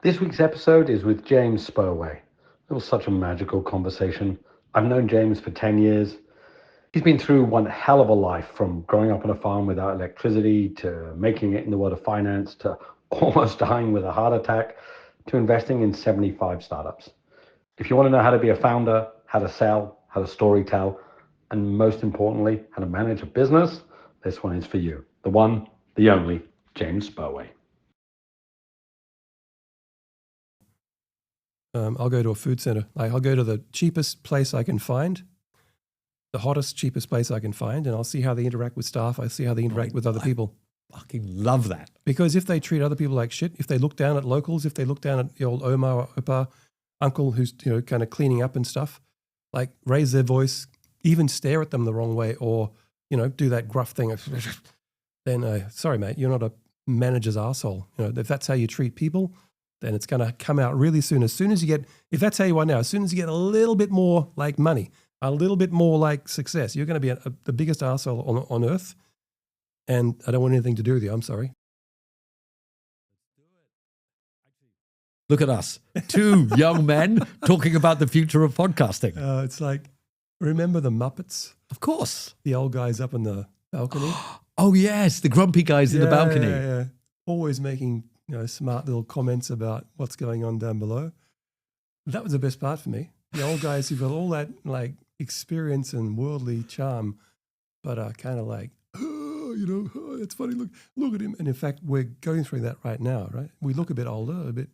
This week's episode is with James Spurway. It was such a magical conversation. I've known James for 10 years. He's been through one hell of a life, from growing up on a farm without electricity to making it in the world of finance to almost dying with a heart attack to investing in 75 startups. If you want to know how to be a founder, how to sell, how to storytell, and most importantly, how to manage a business, this one is for you. The one, the only, James Spurway. I'll go to a food center. I'll go to the cheapest place I can find, the hottest, cheapest place I can find, and I'll see how they interact with staff. I see how they interact with other people. Fucking love that. Because if they treat other people like shit, if they look down at locals, if they look down at the old Oma or Opa uncle who's kind of cleaning up and stuff, like raise their voice, even stare at them the wrong way, or do that gruff thing, then sorry mate, you're not a manager's arsehole. If that's how you treat people, then it's going to come out really soon. As soon as you get, if that's how you are now, as soon as you get a little bit more like money, a little bit more like success, you're going to be the biggest arsehole on earth. And I don't want anything to do with you. I'm sorry. Look at us, two young men talking about the future of podcasting. It's like, remember the Muppets? Of course. The old guys up in the balcony. Oh, yes, the grumpy guys in the balcony. Yeah. Always making smart little comments about what's going on down below. That was the best part for me. The old guys who've got all that like experience and worldly charm, but are kind of like, it's funny. Look at him. And in fact, we're going through that right now, right? We look a bit older, a bit,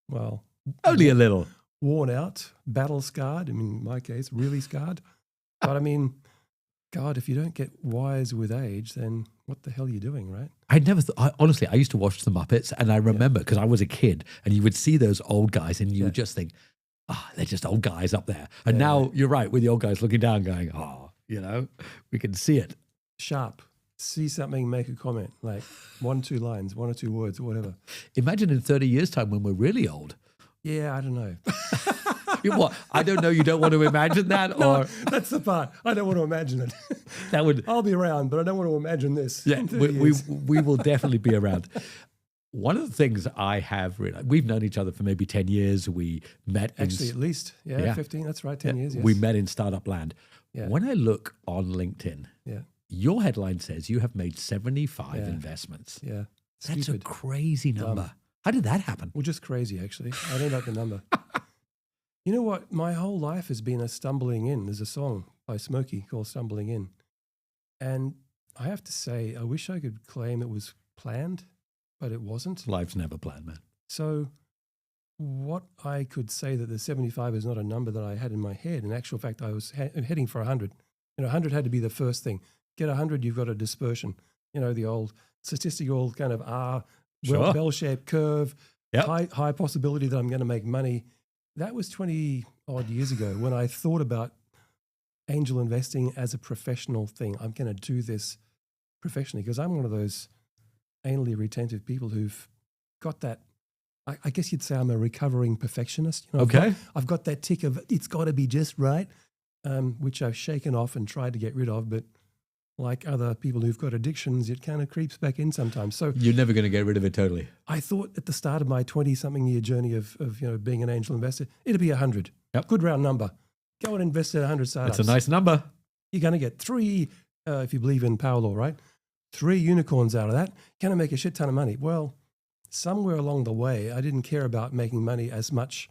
well, only a little worn out, battle scarred. I mean, in my case, really scarred. But I mean, God, if you don't get wise with age, then what the hell are you doing, right? I never thought, honestly, I used to watch the Muppets, and I remember because I was a kid, and you would see those old guys, and you would just think, they're just old guys up there. And now you're right, with the old guys looking down going, we can see it. Sharp. See something, make a comment, like 1 or 2 lines, 1 or 2 words or whatever. Imagine in 30 years' time when we're really old. Yeah, I don't know. What? I don't know. You don't want to imagine that? No, or that's the part. I don't want to imagine it. That would. I'll be around, but I don't want to imagine this. Yeah, we will definitely be around. One of the things I have realized, we've known each other for maybe 10 years. We met actually at least 15. That's right, 10 years. Yes. We met in startup land. Yeah. When I look on LinkedIn, your headline says you have made 75 investments. Yeah, that's stupid. a crazy number. How did that happen? Well, just crazy actually. I don't like the number. You know what? My whole life has been a stumbling in. There's a song by Smokey called Stumbling In. And I have to say, I wish I could claim it was planned, but it wasn't. Life's never planned, man. So what I could say that the 75 is not a number that I had in my head. In actual fact, I was heading for 100. 100 had to be the first thing. Get 100, you've got a dispersion. The old statistical kind of bell-shaped curve, high possibility that I'm going to make money. That was 20 odd years ago when I thought about angel investing as a professional thing. I'm going to do this professionally because I'm one of those anally retentive people who've got that. I guess you'd say I'm a recovering perfectionist. Okay. I've got that tick of it's got to be just right, which I've shaken off and tried to get rid of. But like other people who've got addictions, it kind of creeps back in sometimes. So you're never going to get rid of it totally. I thought at the start of my 20-something year journey of being an angel investor, it'd be 100. Yep. Good round number. Go and invest in 100 startups. That's a nice number. You're going to get 3, if you believe in power law, right? 3 unicorns out of that. Going to make a shit ton of money. Well, somewhere along the way, I didn't care about making money as much.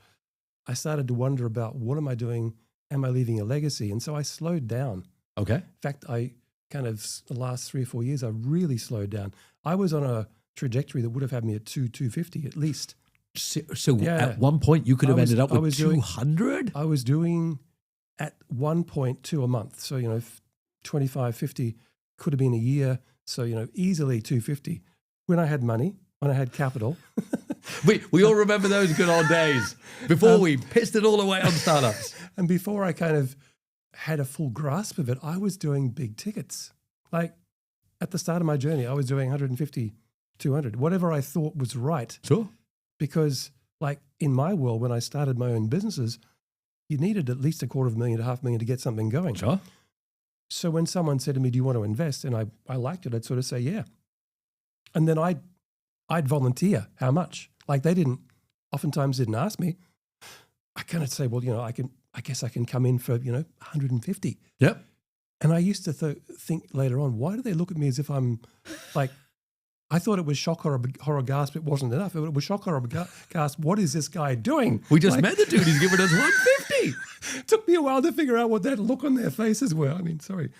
I started to wonder about what am I doing? Am I leaving a legacy? And so I slowed down. Okay. In fact, the last 3 or 4 years, I really slowed down. I was on a trajectory that would have had me at 250 at least. So at one point you could have ended up with 200? I was doing at one point 2 a month. So, 25, 50 could have been a year. So, easily 250 when I had money, when I had capital. We all remember those good old days before we pissed it all away on startups. And before I kind of had a full grasp of it, I was doing big tickets. Like at the start of my journey, I was doing 150, 200, whatever I thought was right. Sure. Because like in my world, when I started my own businesses, you needed at least $250,000 to $500,000 to get something going. Sure. So when someone said to me, do you want to invest? And I liked it, I'd sort of say, yeah. And then I'd volunteer how much. Like they didn't oftentimes didn't ask me, I kind of say, well, I guess I can come in for, 150. Yep. And I used to think later on, why do they look at me as if I'm like, I thought it was shock, horror, gasp. It wasn't enough. It was shock, horror, gasp. What is this guy doing? We just met the dude. He's giving us 150. Took me a while to figure out what that look on their faces were. I mean, sorry.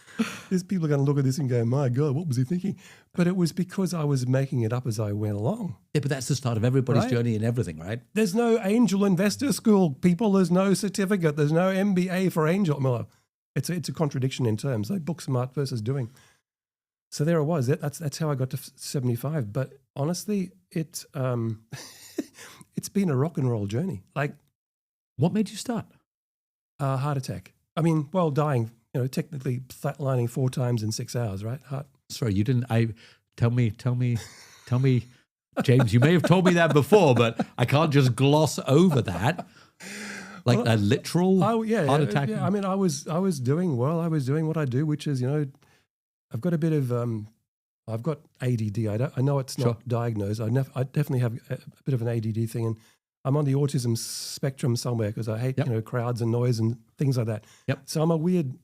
There's people are going to look at this and go, my God, what was he thinking? But it was because I was making it up as I went along. Yeah, but that's the start of everybody's Right? journey and everything, right? There's no angel investor school, people. There's no certificate. There's no MBA for angel. Well, it's a contradiction in terms, like book smart versus doing. So there it was. That's how I got to 75. But honestly, it's been a rock and roll journey. Like What made you start? heart attack. I mean, well, dying. Technically flatlining 4 times in 6 hours, right? Sorry, you didn't. Tell me, James. You may have told me that before, but I can't just gloss over that. Like a literal heart attack. Yeah. I mean, I was doing well. I was doing what I do, which is, I've got a bit of, I've got ADD. I know it's not diagnosed. I definitely have a bit of an ADD thing, and I'm on the autism spectrum somewhere because I hate, crowds and noise and things like that. Yep. So I'm a weird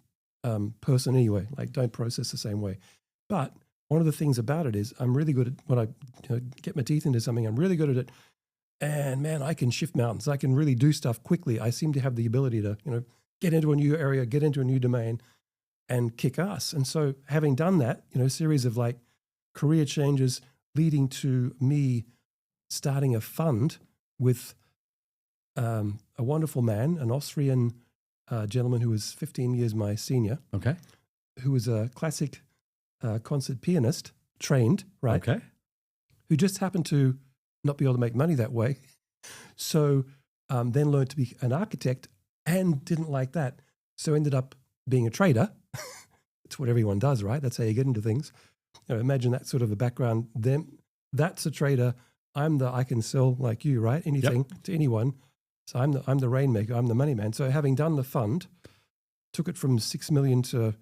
person anyway. Like, don't process the same way. But one of the things about it is I'm really good at when I get my teeth into something. I'm really good at it, and man, I can shift mountains. I can really do stuff quickly. I seem to have the ability to get into a new area, get into a new domain, and kick ass. And so having done that, a series of like career changes leading to me starting a fund with a wonderful man, an Austrian gentleman who was 15 years my senior. Okay. Who was a classic concert pianist, trained, right? Okay. Who just happened to not be able to make money that way. So then learned to be an architect and didn't like that. So ended up being a trader. It's what everyone does, right? That's how you get into things. Imagine that sort of a background. Then that's a trader. I can sell like you, right? Anything to anyone. So I'm the rainmaker. I'm the money man. So having done the fund, took it from 6 million to,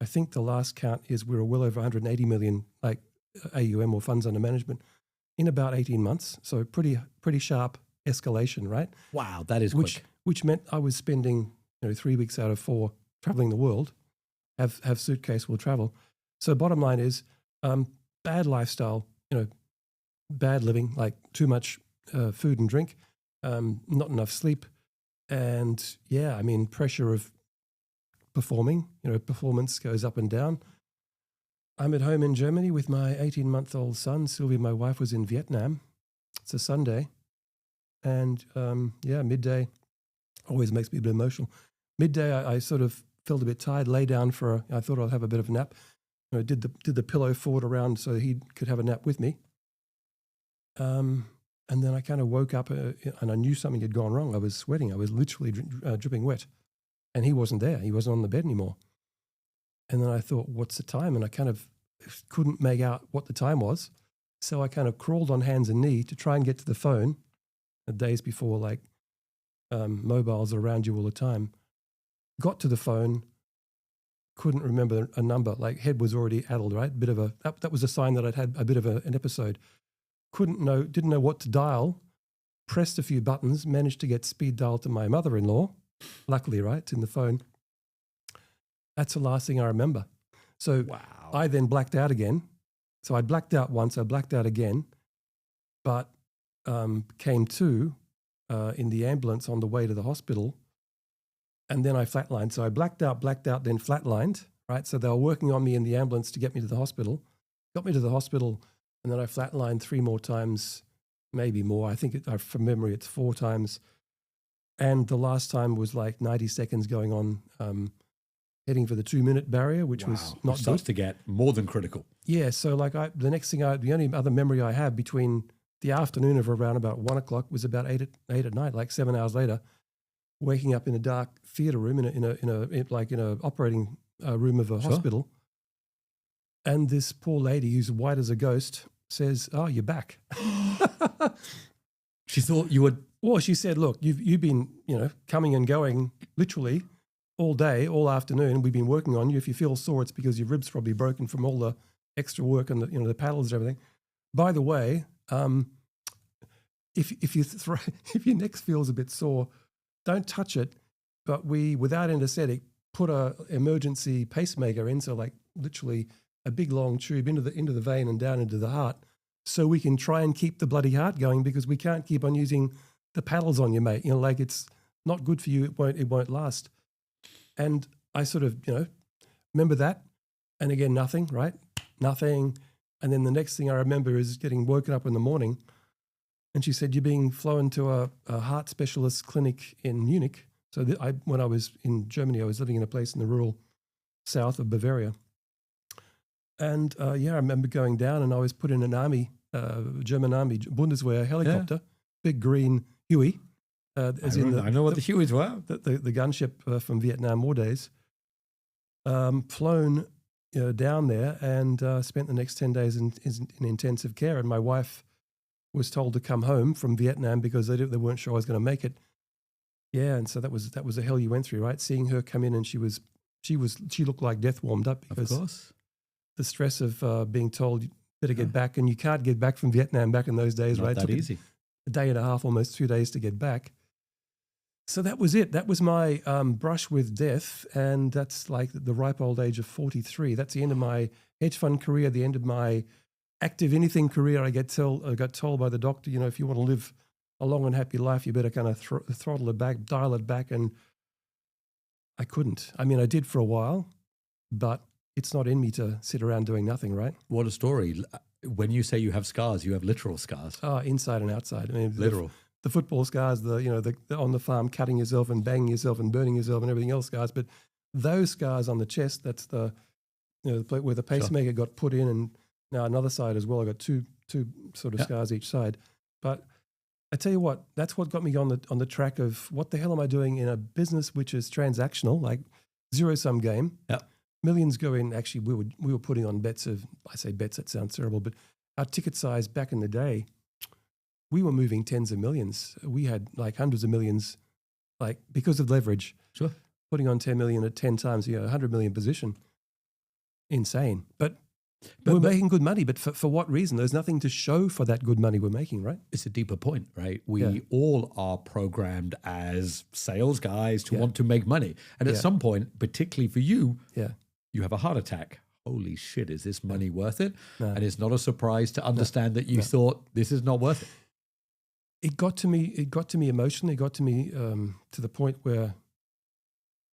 I think the last count is we were well over 180 million, like AUM or funds under management, in about 18 months. So pretty sharp escalation, right? Wow, that is quick. Which meant I was spending 3 weeks out of 4 traveling the world. Have suitcase, will travel. So bottom line is bad lifestyle, bad living, like too much food and drink, not enough sleep, and pressure of performing. Performance goes up and down. I'm at home in Germany with my 18-month-old son. Sylvia, my wife, was in Vietnam. It's a Sunday, and midday always makes me a bit emotional. Midday, I sort of felt a bit tired, lay down I thought I'd have a bit of a nap. Did the pillow forward around so he could have a nap with me. And then I kind of woke up and I knew something had gone wrong. I was sweating. I was literally dripping wet. And he wasn't there. He wasn't on the bed anymore. And then I thought, what's the time? And I kind of couldn't make out what the time was. So I kind of crawled on hands and knees to try and get to the phone. The days before, like mobiles are around you all the time. Got to the phone, couldn't remember a number, like head was already addled, right? That was a sign that I'd had a bit of an episode. Didn't know what to dial, pressed a few buttons, managed to get speed dial to my mother-in-law. Luckily, right, it's in the phone. That's the last thing I remember. So wow. I then blacked out again. So I blacked out once, I blacked out again, but came to in the ambulance on the way to the hospital. And then I flatlined. So I blacked out, then flatlined, right? So they were working on me in the ambulance to get me to the hospital. Got me to the hospital, and then I flatlined 3 more times, maybe more. I think from memory, it's 4 times. And the last time was like 90 seconds going on, heading for the 2-minute barrier, which was not good. Starts to get more than critical. Yeah. So like the only other memory I have between the afternoon of around about 1 o'clock was about 8 at night, like 7 hours later. Waking up in a dark theater room in a operating room of a hospital, and this poor lady who's white as a ghost says, "Oh, you're back." She thought you would. Well, she said, "Look, you've been coming and going literally all day, all afternoon. We've been working on you. If you feel sore, it's because your ribs probably broken from all the extra work and the paddles and everything. By the way, if if your neck feels a bit sore, don't touch it. But we, without anesthetic, put a emergency pacemaker in, so like literally a big long tube into the vein and down into the heart, so we can try and keep the bloody heart going, because we can't keep on using the paddles on you, mate. You know, like, it's not good for you. It won't last. And I sort of, remember that. And again, nothing, right? Nothing. And then the next thing I remember is getting woken up in the morning, and she said, "You're being flown to a heart specialist clinic in Munich." So when I was in Germany, I was living in a place in the rural south of Bavaria. And I remember going down, and I was put in an army, German army, Bundeswehr helicopter, big green Huey. I know what the Hueys were. The gunship from Vietnam War days. Flown down there and spent the next 10 days in intensive care. And my wife was told to come home from Vietnam because they weren't sure I was going to make it. Yeah, and so that was the hell you went through, right? Seeing her come in, and she looked like death warmed up, because of course, the stress of being told you better get back, and you can't get back from Vietnam back in those days, not right? that easy. A day and a half, almost 2 days to get back. So that was it. That was my brush with death, and that's like the ripe old age of 43. That's the end of my hedge fund career, the end of my active anything career. I got told by the doctor, if you want to live a long and happy life, you better kind of throttle it back, dial it back. And I couldn't. I mean, I did for a while, but it's not in me to sit around doing nothing, right? What a story. When you say you have scars, you have literal scars. Oh, inside and outside. I mean, literal. The football scars, the on the farm cutting yourself and banging yourself and burning yourself and everything else scars. But those scars on the chest, that's the where the pacemaker got put in, and now another side as well. I got two sort of scars each side. But I tell you what, that's what got me on the track of what the hell am I doing in a business which is transactional, like zero-sum game. Yeah. Millions go in. Actually, we were putting on bets of, I say bets, that sounds terrible, but our ticket size back in the day, we were moving tens of millions. We had like hundreds of millions, like because of leverage. Sure. Putting on 10 million at 10 times, 100 million position. Insane. But we're making good money, but for what reason? There's nothing to show for that good money we're making, right? It's a deeper point, right? We all are programmed as sales guys to want to make money. And at some point, particularly for you, you have a heart attack. Holy shit, is this money worth it? No. And it's not a surprise to understand that you thought this is not worth it. It got to me emotionally. It got to me to the point where,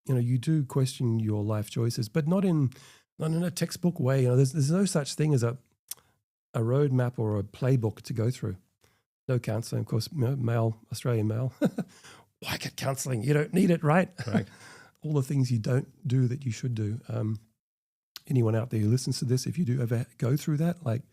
you do question your life choices, but not in a textbook way. There's no such thing as a roadmap or a playbook to go through. No counselling, of course. Australian male. Why get counselling? You don't need it, right? Right. All the things you don't do that you should do. Anyone out there who listens to this, if you do ever go through that, like,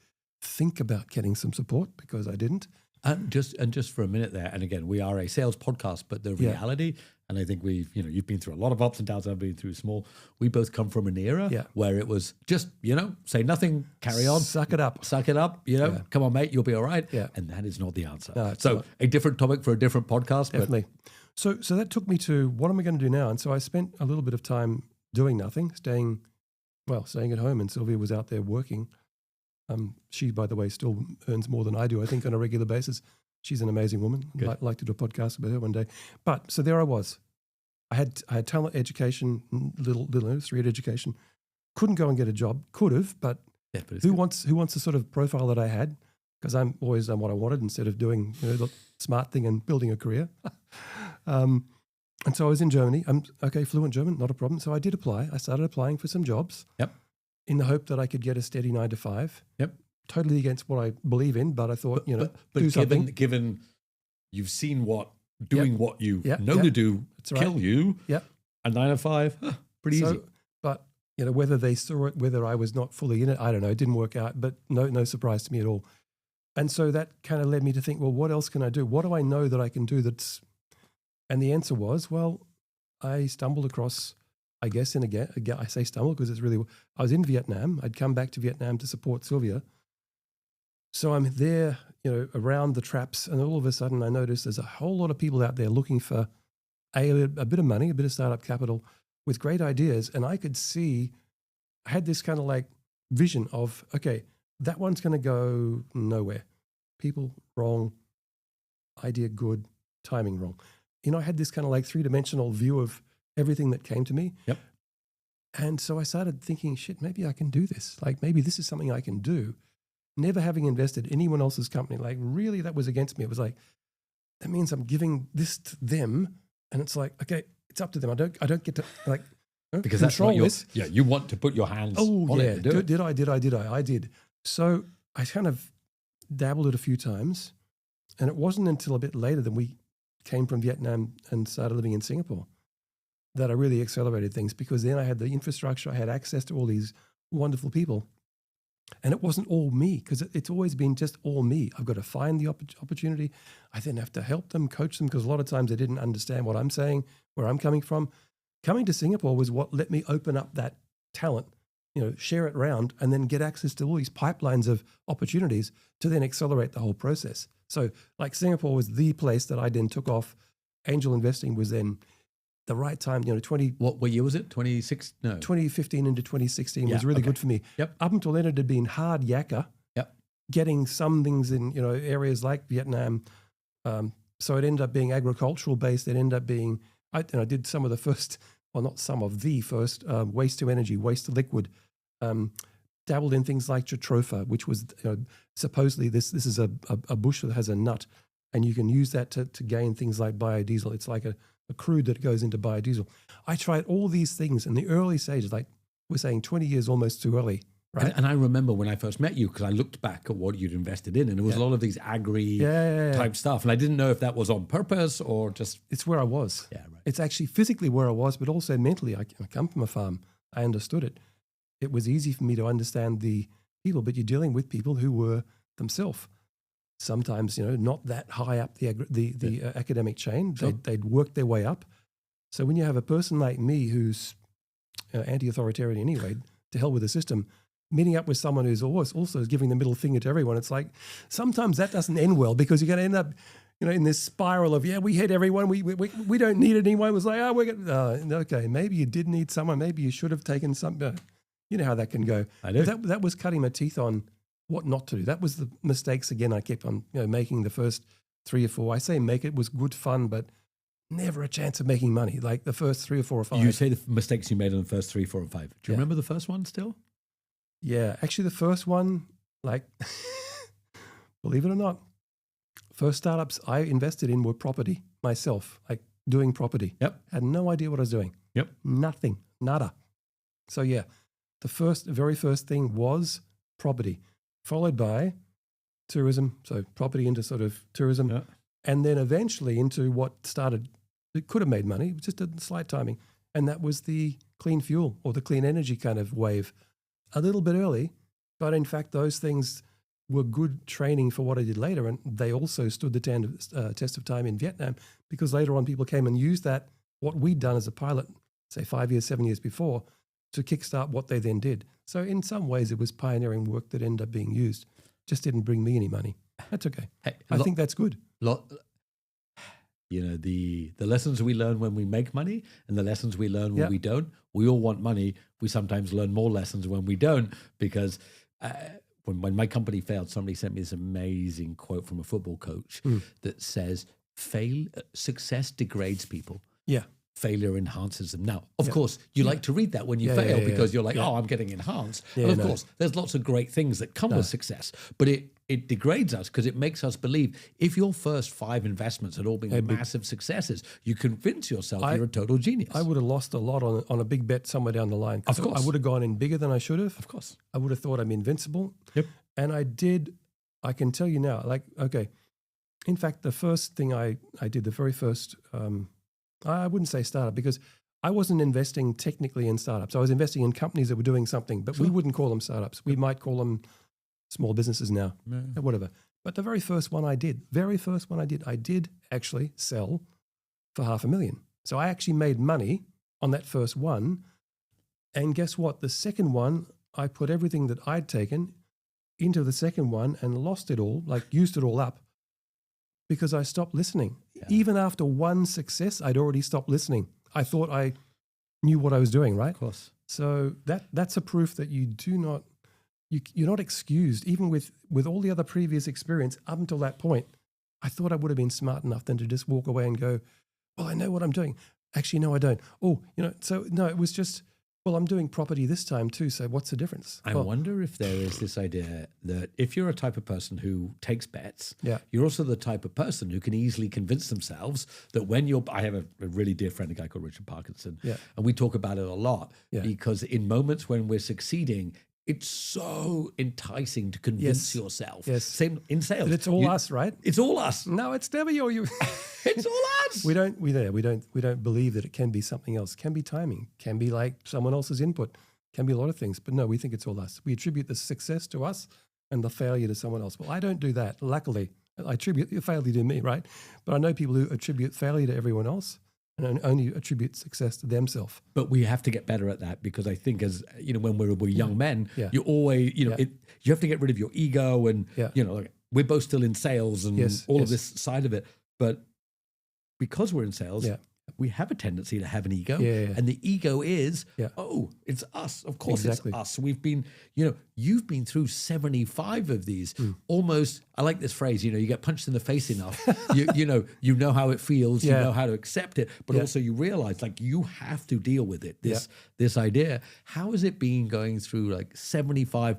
think about getting some support, because I didn't. And just for a minute there, and again, we are a sales podcast, but the reality, and I think you've been through a lot of ups and downs, I've been through small. We both come from an era where it was just, say nothing, carry on. Suck it up, come on, mate, you'll be all right. Yeah. And that is not the answer. No, so a different topic for a different podcast. Definitely. So that took me to, what am I going to do now? And so I spent a little bit of time doing nothing, staying at home, and Sylvia was out there working. She, by the way, still earns more than I do, I think, on a regular basis. She's an amazing woman. I'd like to do a podcast about her one day. But so there I was. I had talent education, little industry education. Couldn't go and get a job. Could have, but who wants the sort of profile that I had? Because I'm always done what I wanted instead of doing the smart thing and building a career. And so I was in Germany. I'm fluent German, not a problem. So I did apply. I started applying for some jobs. Yep. In the hope that I could get a steady 9 to 5. Yep. Totally against what I believe in, but I thought, do something. Given you've seen what you know to do kill you, a 9 to 5, pretty easy. But whether they saw it, whether I was not fully in it, I don't know. It didn't work out, but no surprise to me at all. And so that kind of led me to think, well, what else can I do? What do I know that I can do that's? And the answer was, well, I stumbled across. I guess, and again, I say stumble because I was in Vietnam. I'd come back to Vietnam to support Sylvia. So I'm there, around the traps, and all of a sudden I noticed there's a whole lot of people out there looking for a bit of money, a bit of startup capital with great ideas. And I could see, I had this kind of like vision of, okay, that one's going to go nowhere. People, wrong. idea good, timing wrong. I had this kind of like three-dimensional view of everything that came to me. Yep. And so I started thinking, shit, maybe I can do this. Like maybe this is something I can do. Never having invested in anyone else's company, like really that was against me. It was like, that means I'm giving this to them. And it's like, okay, it's up to them. I don't get to like because that's control what this. you want to put your hands on it. Did I? I did. So I kind of dabbled it a few times. And it wasn't until a bit later that we came from Vietnam and started living in Singapore that I really accelerated things, because then I had the infrastructure, I had access to all these wonderful people. And it wasn't all me, because it's always been just all me. I've got to find the opportunity. I then have to help them, coach them, because a lot of times they didn't understand what I'm saying, where I'm coming from. Coming to Singapore was what let me open up that talent, share it around, and then get access to all these pipelines of opportunities to then accelerate the whole process. So like Singapore was the place that I then took off. Angel investing was then the right time, What year was it? 2015 into 2016 was really good for me. Yep. Up until then, it had been hard yakka. Yep. Getting some things in, areas like Vietnam. So it ended up being agricultural based. It ended up being, I did some of the first, well, not some of the first, waste to energy, waste to liquid. Dabbled in things like jatropha, which was supposedly this is a bush that has a nut, and you can use that to gain things like biodiesel. It's like a crude that goes into biodiesel. I tried all these things in the early stages, like we're saying 20 years almost too early, right? And I remember when I first met you, because I looked back at what you'd invested in, and it was a lot of these agri type stuff. And I didn't know if that was on purpose or just... It's where I was. Yeah, right. It's actually physically where I was, but also mentally. I come from a farm. I understood it. It was easy for me to understand the people, but you're dealing with people who were themselves sometimes, not that high up the academic chain. Sure. They'd worked their way up. So when you have a person like me who's anti-authoritarian anyway, to hell with the system, meeting up with someone who's also giving the middle finger to everyone, it's like sometimes that doesn't end well, because you're going to end up, in this spiral of, we hate everyone, we don't need anyone. It was like, okay, maybe you did need someone, maybe you should have taken something. You know how that can go. I do. That was cutting my teeth on what not to do. That was the mistakes again I kept on making the first 3 or 4. I say it was good fun, but never a chance of making money. Like the first 3 or 4 or 5. You say the mistakes you made on the first 3, 4, and 5. Do you remember the first one still? Yeah, actually the first one, like, believe it or not, first startups I invested in were property myself, like doing property. Yep. Had no idea what I was doing. Yep. Nothing, nada. So yeah, the very first thing was property, followed by tourism. So property into sort of tourism, and then eventually into what it could have made money, just a slight timing. And that was the clean fuel or the clean energy kind of wave. A little bit early, but in fact, those things were good training for what I did later. And they also stood the test of time in Vietnam, because later on people came and used that, what we'd done as a pilot, say 5 years, 7 years before, to kickstart what they then did. So in some ways, it was pioneering work that ended up being used. Just didn't bring me any money. That's okay. Hey, I think that's good. The lessons we learn when we make money and the lessons we learn when we don't. We all want money. We sometimes learn more lessons when we don't, because when my company failed, somebody sent me this amazing quote from a football coach that says, success degrades people. Yeah. Failure enhances them. Now, of course, you like to read that when you fail, because you're like, oh, I'm getting enhanced. And of course, there's lots of great things that come with success, but it degrades us, because it makes us believe if your first 5 investments had all been massive successes, you convince yourself you're a total genius. I would have lost a lot on a big bet somewhere down the line. Of course. I would have gone in bigger than I should have. Of course. I would have thought I'm invincible. Yep. And I did. I can tell you now, like, okay. In fact, the first thing I did, the very first, I wouldn't say startup, because I wasn't investing technically in startups. I was investing in companies that were doing something, but we wouldn't call them startups. We might call them small businesses now, whatever. But the very first one I did, I did actually sell for $500,000. So I actually made money on that first one. And guess what? The second one, I put everything that I'd taken into the second one and lost it all, like used it all up, because I stopped listening. Yeah. Even after one success, I'd already stopped listening. I thought I knew what I was doing, right? Of course. So that's a proof that you're not excused, even with all the other previous experience up until that point. I thought I would have been smart enough then to just walk away and go, well, I know what I'm doing. Actually, no, I don't. Oh, so no, it was just, well, I'm doing property this time too. So what's the difference? I wonder if there is this idea that if you're a type of person who takes bets, Yeah. you're also the type of person who can easily convince themselves that when you're, I have a really dear friend, a guy called Richard Parkinson, Yeah. and we talk about it a lot Yeah. because in moments when we're succeeding, it's so enticing to convince yourself. Yes. Same in sales. But it's all us, right? It's all us. No, it's never you. It's all us. We don't believe that it can be something else. It can be timing. Can be like someone else's input. Can be a lot of things. But no, we think it's all us. We attribute the success to us and the failure to someone else. Well, I don't do that. Luckily, I attribute the failure to me, right? But I know people who attribute failure to everyone else and only attribute success to themselves. But we have to get better at that because I think as, when we're young men, Yeah. you always, you have to get rid of your ego and, Yeah. like we're both still in sales and all of this side of it. But because we're in sales, Yeah. we have a tendency to have an ego. Yeah. And the ego is, Yeah. oh, it's us. Of course Exactly. it's us. We've been, you've been through 75 of these almost, I like this phrase, you get punched in the face enough. you know how it feels, you Yeah. know how to accept it, but also you realize like you have to deal with it. This idea. How is it been going through like 75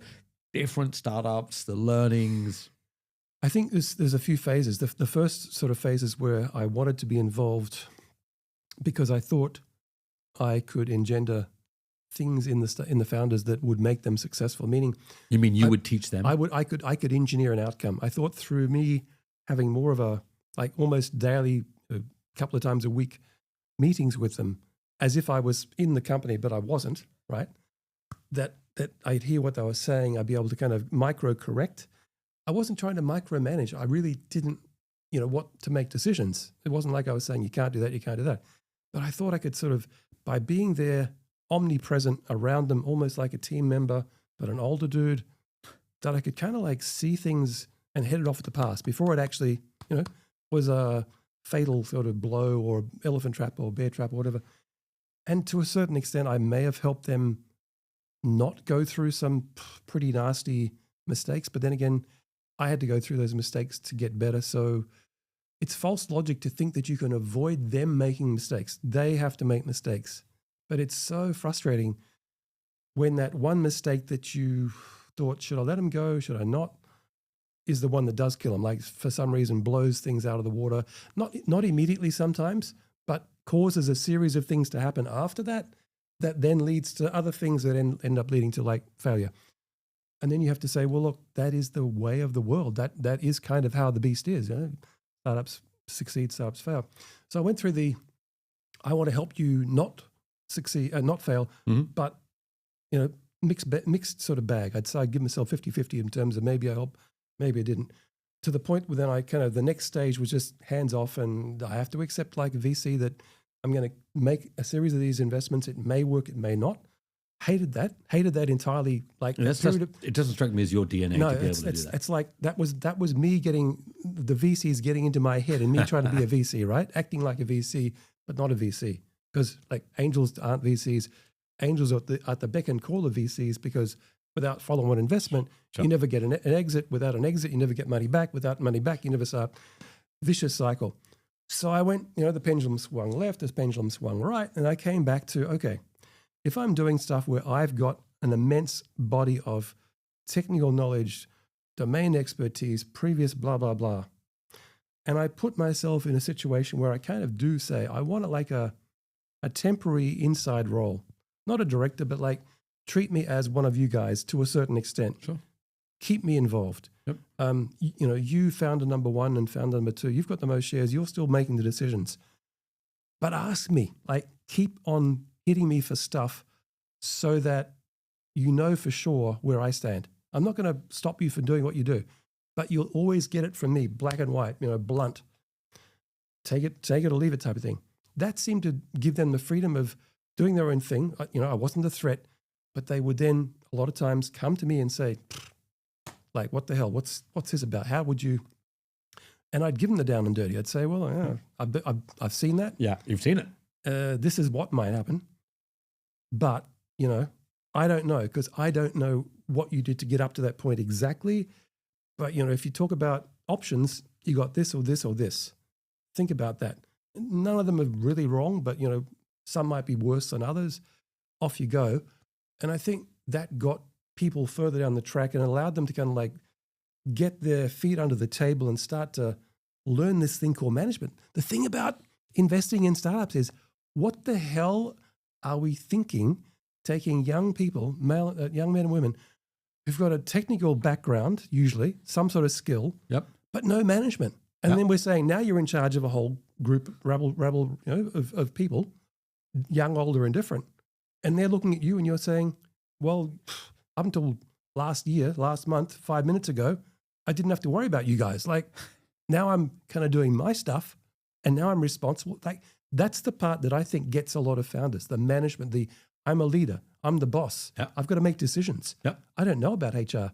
different startups, the learnings? I think there's a few phases. The first sort of phase is where I wanted to be involved because I thought I could engender things in the founders that would make them successful. Meaning, you mean you would teach them? I could engineer an outcome. I thought through me having more of a like almost daily, a couple of times a week meetings with them, as if I was in the company, but I wasn't. Right? That I'd hear what they were saying. I'd be able to kind of micro correct. I wasn't trying to micromanage. I really didn't, what to make decisions. It wasn't like I was saying, you can't do that, you can't do that. But I thought I could sort of, by being there, omnipresent around them, almost like a team member, but an older dude, that I could kind of like see things and head it off at the pass before it actually, was a fatal sort of blow or elephant trap or bear trap or whatever. And to a certain extent, I may have helped them not go through some pretty nasty mistakes. But then again, I had to go through those mistakes to get better. So it's false logic to think that you can avoid them making mistakes. They have to make mistakes. But it's so frustrating when that one mistake that you thought, should I let them go? Should I not? Is the one that does kill them. Like for some reason blows things out of the water. Not immediately sometimes, but causes a series of things to happen after that then leads to other things that end up leading to like failure. And then you have to say, well, look, that is the way of the world. That is kind of how the beast is. Startups succeed, startups fail. So I went through I want to help you not succeed, not fail, but, mixed sort of bag. I'd say I'd give myself 50-50 in terms of maybe I help, maybe I didn't. To the point where then I kind of, the next stage was just hands off and I have to accept like a VC that I'm going to make a series of these investments. It may work, it may not. Hated that entirely. Like it doesn't strike me as your DNA to be able to do that. It's like that was me getting the VCs getting into my head and me trying to be a VC, right? Acting like a VC, but not a VC. Because like angels aren't VCs. Angels are at the beck and call of VCs because without follow-on investment, you never get an exit. Without an exit, you never get money back. Without money back, you never start. Vicious cycle. So I went, the pendulum swung left, the pendulum swung right, and I came back to, okay, if I'm doing stuff where I've got an immense body of technical knowledge, domain expertise, previous blah, blah, blah, and I put myself in a situation where I kind of do say, I want like a temporary inside role, not a director, but like treat me as one of you guys to a certain extent. Sure. Keep me involved. Yep. You founder number one and founder number two, you've got the most shares, you're still making the decisions. But ask me, like keep on hitting me for stuff so that you know for sure where I stand. I'm not going to stop you from doing what you do, but you'll always get it from me, black and white, blunt. Take it or leave it type of thing. That seemed to give them the freedom of doing their own thing. I wasn't a threat, but they would then a lot of times come to me and say, like, what the hell? What's this about? How would you? And I'd give them the down and dirty. I'd say, well, yeah, I've seen that. Yeah, you've seen it. This is what might happen. But, I don't know because I don't know what you did to get up to that point exactly. But, if you talk about options, you got this or this or this. Think about that. None of them are really wrong, but, some might be worse than others. Off you go. And I think that got people further down the track and allowed them to kind of like get their feet under the table and start to learn this thing called management. The thing about investing in startups is, what the hell are we thinking taking young people, young men and women who've got a technical background, usually some sort of skill, but no management. And then we're saying, now you're in charge of a whole group, rabble of people, young, older, and different. And they're looking at you and you're saying, well, up until last month, 5 minutes ago, I didn't have to worry about you guys. Like, now I'm kind of doing my stuff and now I'm responsible. Like, that's the part that I think gets a lot of founders, the management, I'm a leader, I'm the boss. I've got to make decisions. I don't know about HR.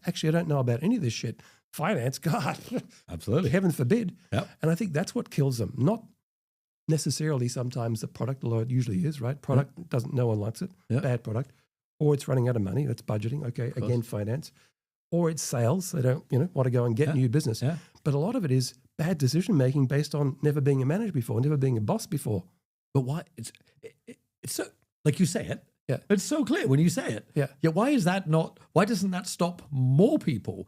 Actually, I don't know about any of this shit. Finance, God. Absolutely. Heaven forbid. And I think that's what kills them. Not necessarily sometimes the product, although it usually is, right? Product no one likes it. Bad product. Or it's running out of money. That's budgeting. Okay, again, finance. Or it's sales. They don't, want to go and get new business. But a lot of it is bad decision making based on never being a manager before, never being a boss before. But why? It's so, like you say it. It's so clear when you say it. Why doesn't that stop more people?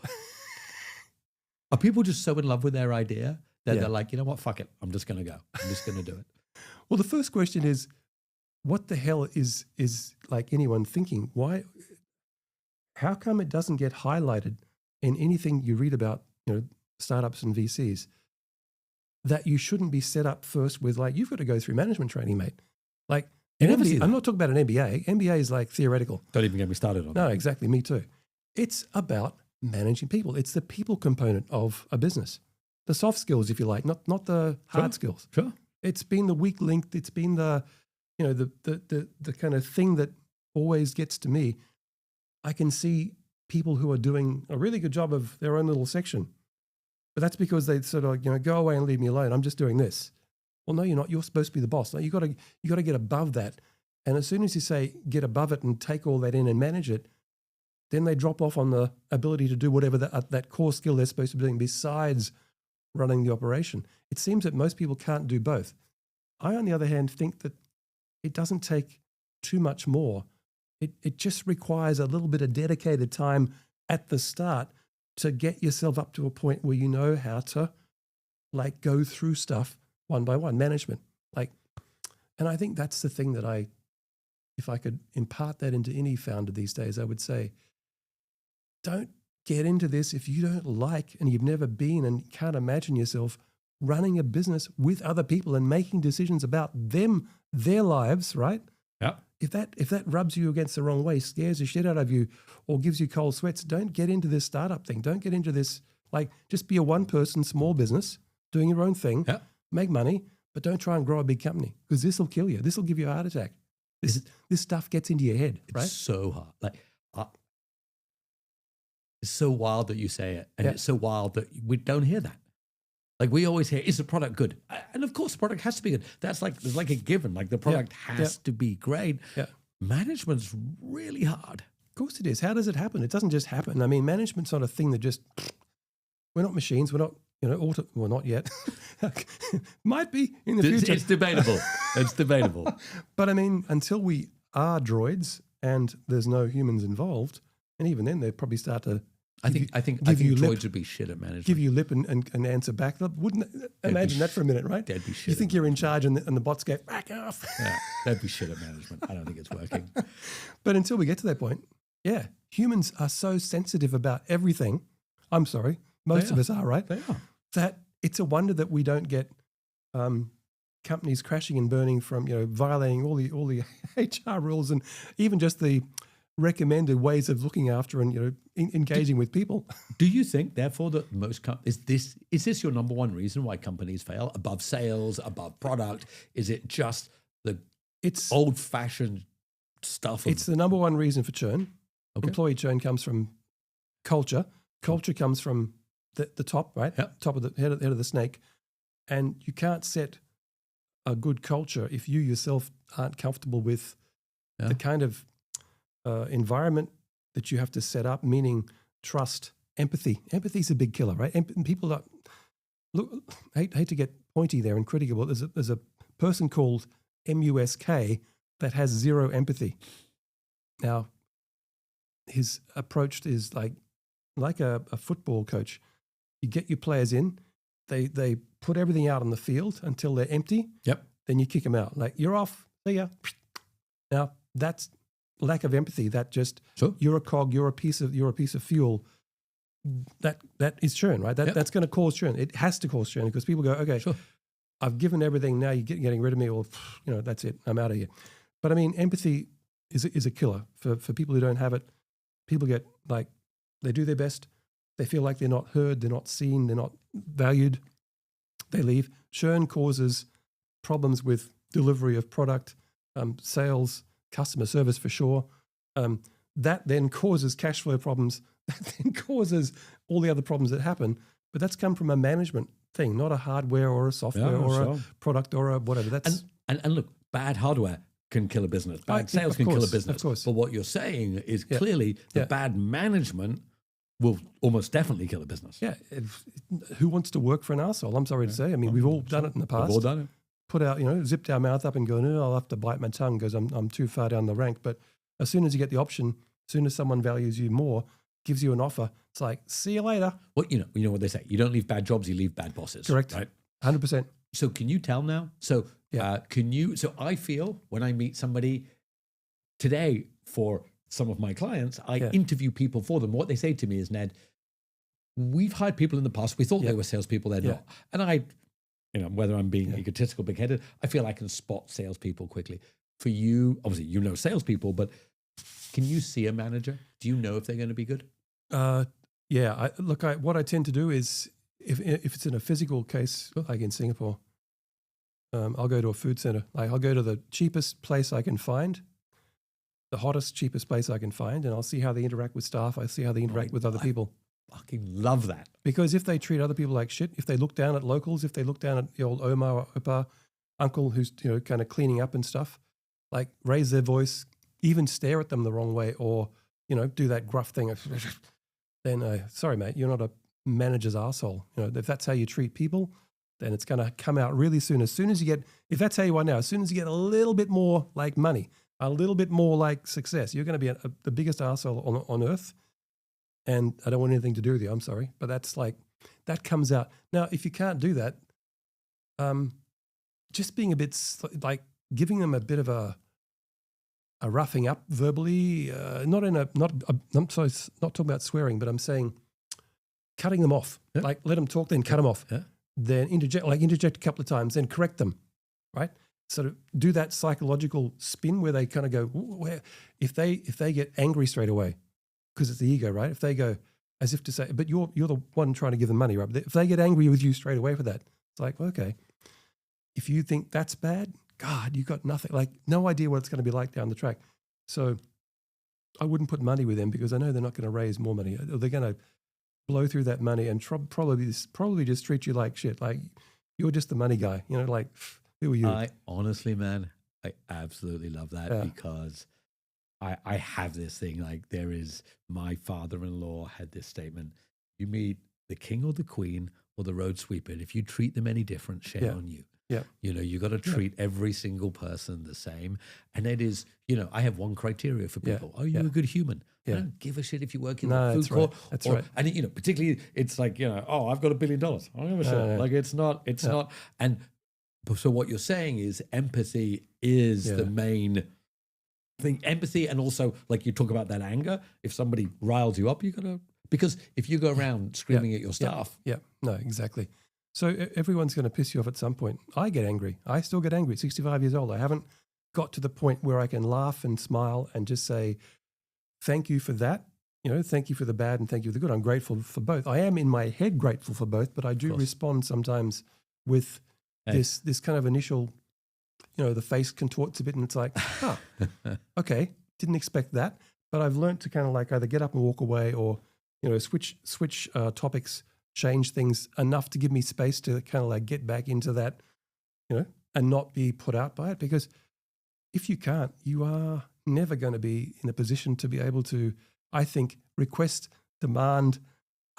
Are people just so in love with their idea that they're like, you know what, fuck it, I'm just going to go. I'm just going to do it. Well, the first question is, what the hell is like anyone thinking? Why? How come it doesn't get highlighted in anything you read about, startups and VCs, that you shouldn't be set up first with like, you've got to go through management training, mate. Like, I'm not talking about an MBA. MBA is like theoretical. Don't even get me started on that. No, exactly. Me too. It's about managing people. It's the people component of a business. The soft skills, if you like, not the hard skills. Sure. It's been the weak link. It's been the kind of thing that always gets to me. I can see people who are doing a really good job of their own little section, but that's because they sort of, go away and leave me alone. I'm just doing this. Well, no, you're not. You're supposed to be the boss. No, you got to get above that. And as soon as you say get above it and take all that in and manage it, then they drop off on the ability to do whatever that core skill they're supposed to be doing besides running the operation. It seems that most people can't do both. I, on the other hand, think that it doesn't take too much more. It just requires a little bit of dedicated time at the start to get yourself up to a point where you know how to like go through stuff one by one, management. And I think that's the thing that if I could impart that into any founder these days, I would say, don't get into this if you don't like and you've never been and can't imagine yourself running a business with other people and making decisions about them, their lives, right? Yeah. If that rubs you against the wrong way, scares the shit out of you or gives you cold sweats, don't get into this startup thing. Don't get into this, just be a one-person small business doing your own thing, make money, but don't try and grow a big company because this will kill you. This will give you a heart attack. This stuff gets into your head, right? It's so hard. It's so wild that you say it, and it's so wild that we don't hear that. Like we always hear, is the product good? And of course, the product has to be good. There's like a given. Like the product has to be great. Management's really hard. Of course it is. How does it happen? It doesn't just happen. I mean, management's not a thing that just. We're not machines. We're not. Well, not yet. Might be in the future. It's debatable. It's debatable. But I mean, until we are droids and there's no humans involved, and even then they'd probably start to. I think droids would be shit at management. Give you lip and answer back. Wouldn't imagine that for a minute, right? They'd be shit. You think you're in charge and the bots go back off. Yeah, that'd be shit at management. I don't think it's working. But until we get to that point, humans are so sensitive about everything. I'm sorry, most of us are, right? They are. That it's a wonder that we don't get companies crashing and burning from violating all the HR rules and even just the recommended ways of looking after and engaging with people. Do you think, therefore, that most is this your number one reason why companies fail? Above sales, above product? Is it just it's old-fashioned stuff? It's the number one reason for churn. Okay. Employee churn comes from culture. Culture comes from the top, right? Top of the head of the snake. And you can't set a good culture if you yourself aren't comfortable with the kind of environment that you have to set up, meaning trust, empathy. Empathy is a big killer, right? People look, hate to get pointy there and critical, but there's a person called MUSK that has zero empathy. Now, his approach is like a football coach. You get your players in, they put everything out on the field until they're empty. Yep. Then you kick them out. Like, you're off, see ya. Now, that's lack of empathy. That just, Sure. you're a cog, you're a piece of fuel. That is churn, right? That's going to cause churn. It has to cause churn because people go, okay, Sure. I've given everything. Now you're getting rid of me, or that's it. I'm out of here. But I mean, empathy is a killer for people who don't have it. People get they do their best. They feel like they're not heard, they're not seen, they're not valued. They leave. Churn causes problems with delivery of product, sales, customer service for sure. That then causes cash flow problems. That then causes all the other problems that happen. But that's come from a management thing, not a hardware or a software a product or a whatever. That's and look, bad hardware can kill a business. Bad sales can kill a business. Of course. But what you're saying is clearly the bad management will almost definitely kill a business. Yeah. Who wants to work for an arsehole? I'm sorry to say. I mean, we've all done it in the past. We've all done it. Put out, zipped our mouth up and go, no, I'll have to bite my tongue because I'm too far down the rank. But as soon as you get the option, as soon as someone values you more, gives you an offer, it's like, see you later. Well, you know what they say. You don't leave bad jobs, you leave bad bosses. Correct. Right? 100%. So can you tell now? So so I feel when I meet somebody today for some of my clients, I interview people for them. What they say to me is, Ned, we've hired people in the past. We thought they were salespeople. They're not. And I, whether I'm being egotistical, big-headed, I feel I can spot salespeople quickly. For you, obviously, salespeople, but can you see a manager? Do you know if they're going to be good? What I tend to do is if it's in a physical case, like in Singapore, I'll go to a food center. Like, I'll go to the cheapest place I can find, the hottest, cheapest place I can find, and I'll see how they interact with staff. I see how they interact with other people. Fucking love that. Because if they treat other people like shit, if they look down at locals, if they look down at the old Oma or Opa uncle who's kind of cleaning up and stuff, like raise their voice, even stare at them the wrong way, or do that gruff thing, then sorry mate, you're not a manager's arsehole. If that's how you treat people, then it's going to come out really soon. As soon as you get, if that's how you are now, as soon as you get a little bit more like money, a little bit more like success, you're going to be the biggest arsehole on earth. And I don't want anything to do with you. I'm sorry. But that's that comes out. Now, if you can't do that, just being a bit giving them a bit of a roughing up verbally, I'm sorry, not talking about swearing, but I'm saying cutting them off. Yep. Like, let them talk, then cut them off. Yeah. Then interject a couple of times, then correct them, right? Sort of do that psychological spin where they kind of go, if they get angry straight away, because it's the ego, right? If they go as if to say, but you're the one trying to give them money, right? But if they get angry with you straight away for that, it's like, okay, if you think that's bad, God, you got nothing, like no idea what it's going to be like down the track. So I wouldn't put money with them because I know they're not going to raise more money. They're going to blow through that money and probably just treat you like shit. Like, you're just the money guy, like, who are you? I honestly, man, I absolutely love that because I have this thing, like, there is, my father-in-law had this statement: you meet the king or the queen or the road sweeper, and if you treat them any different, shame on you. Yeah. You got to treat every single person the same. And it is, I have one criteria for people. Are you a good human? I don't give a shit if you work in the food court. That's right. And, particularly, it's like, I've got $1 billion. I don't give a shit. Like, it's not. And so what you're saying is empathy is the main thing. Empathy, and also, like, you talk about that anger. If somebody riles you up, you got to, because if you go around screaming at your staff. No, exactly. So everyone's going to piss you off at some point. I get angry. I still get angry at 65 years old. I haven't got to the point where I can laugh and smile and just say, thank you for that. Thank you for the bad and thank you for the good. I'm grateful for both. I am in my head grateful for both, but I do respond sometimes with this kind of initial, the face contorts a bit and it's like, okay, didn't expect that. But I've learned to kind of like either get up and walk away or, switch topics, change things enough to give me space to kind of like get back into that, and not be put out by it. Because if you can't, you are never going to be in a position to be able to, I think, request, demand,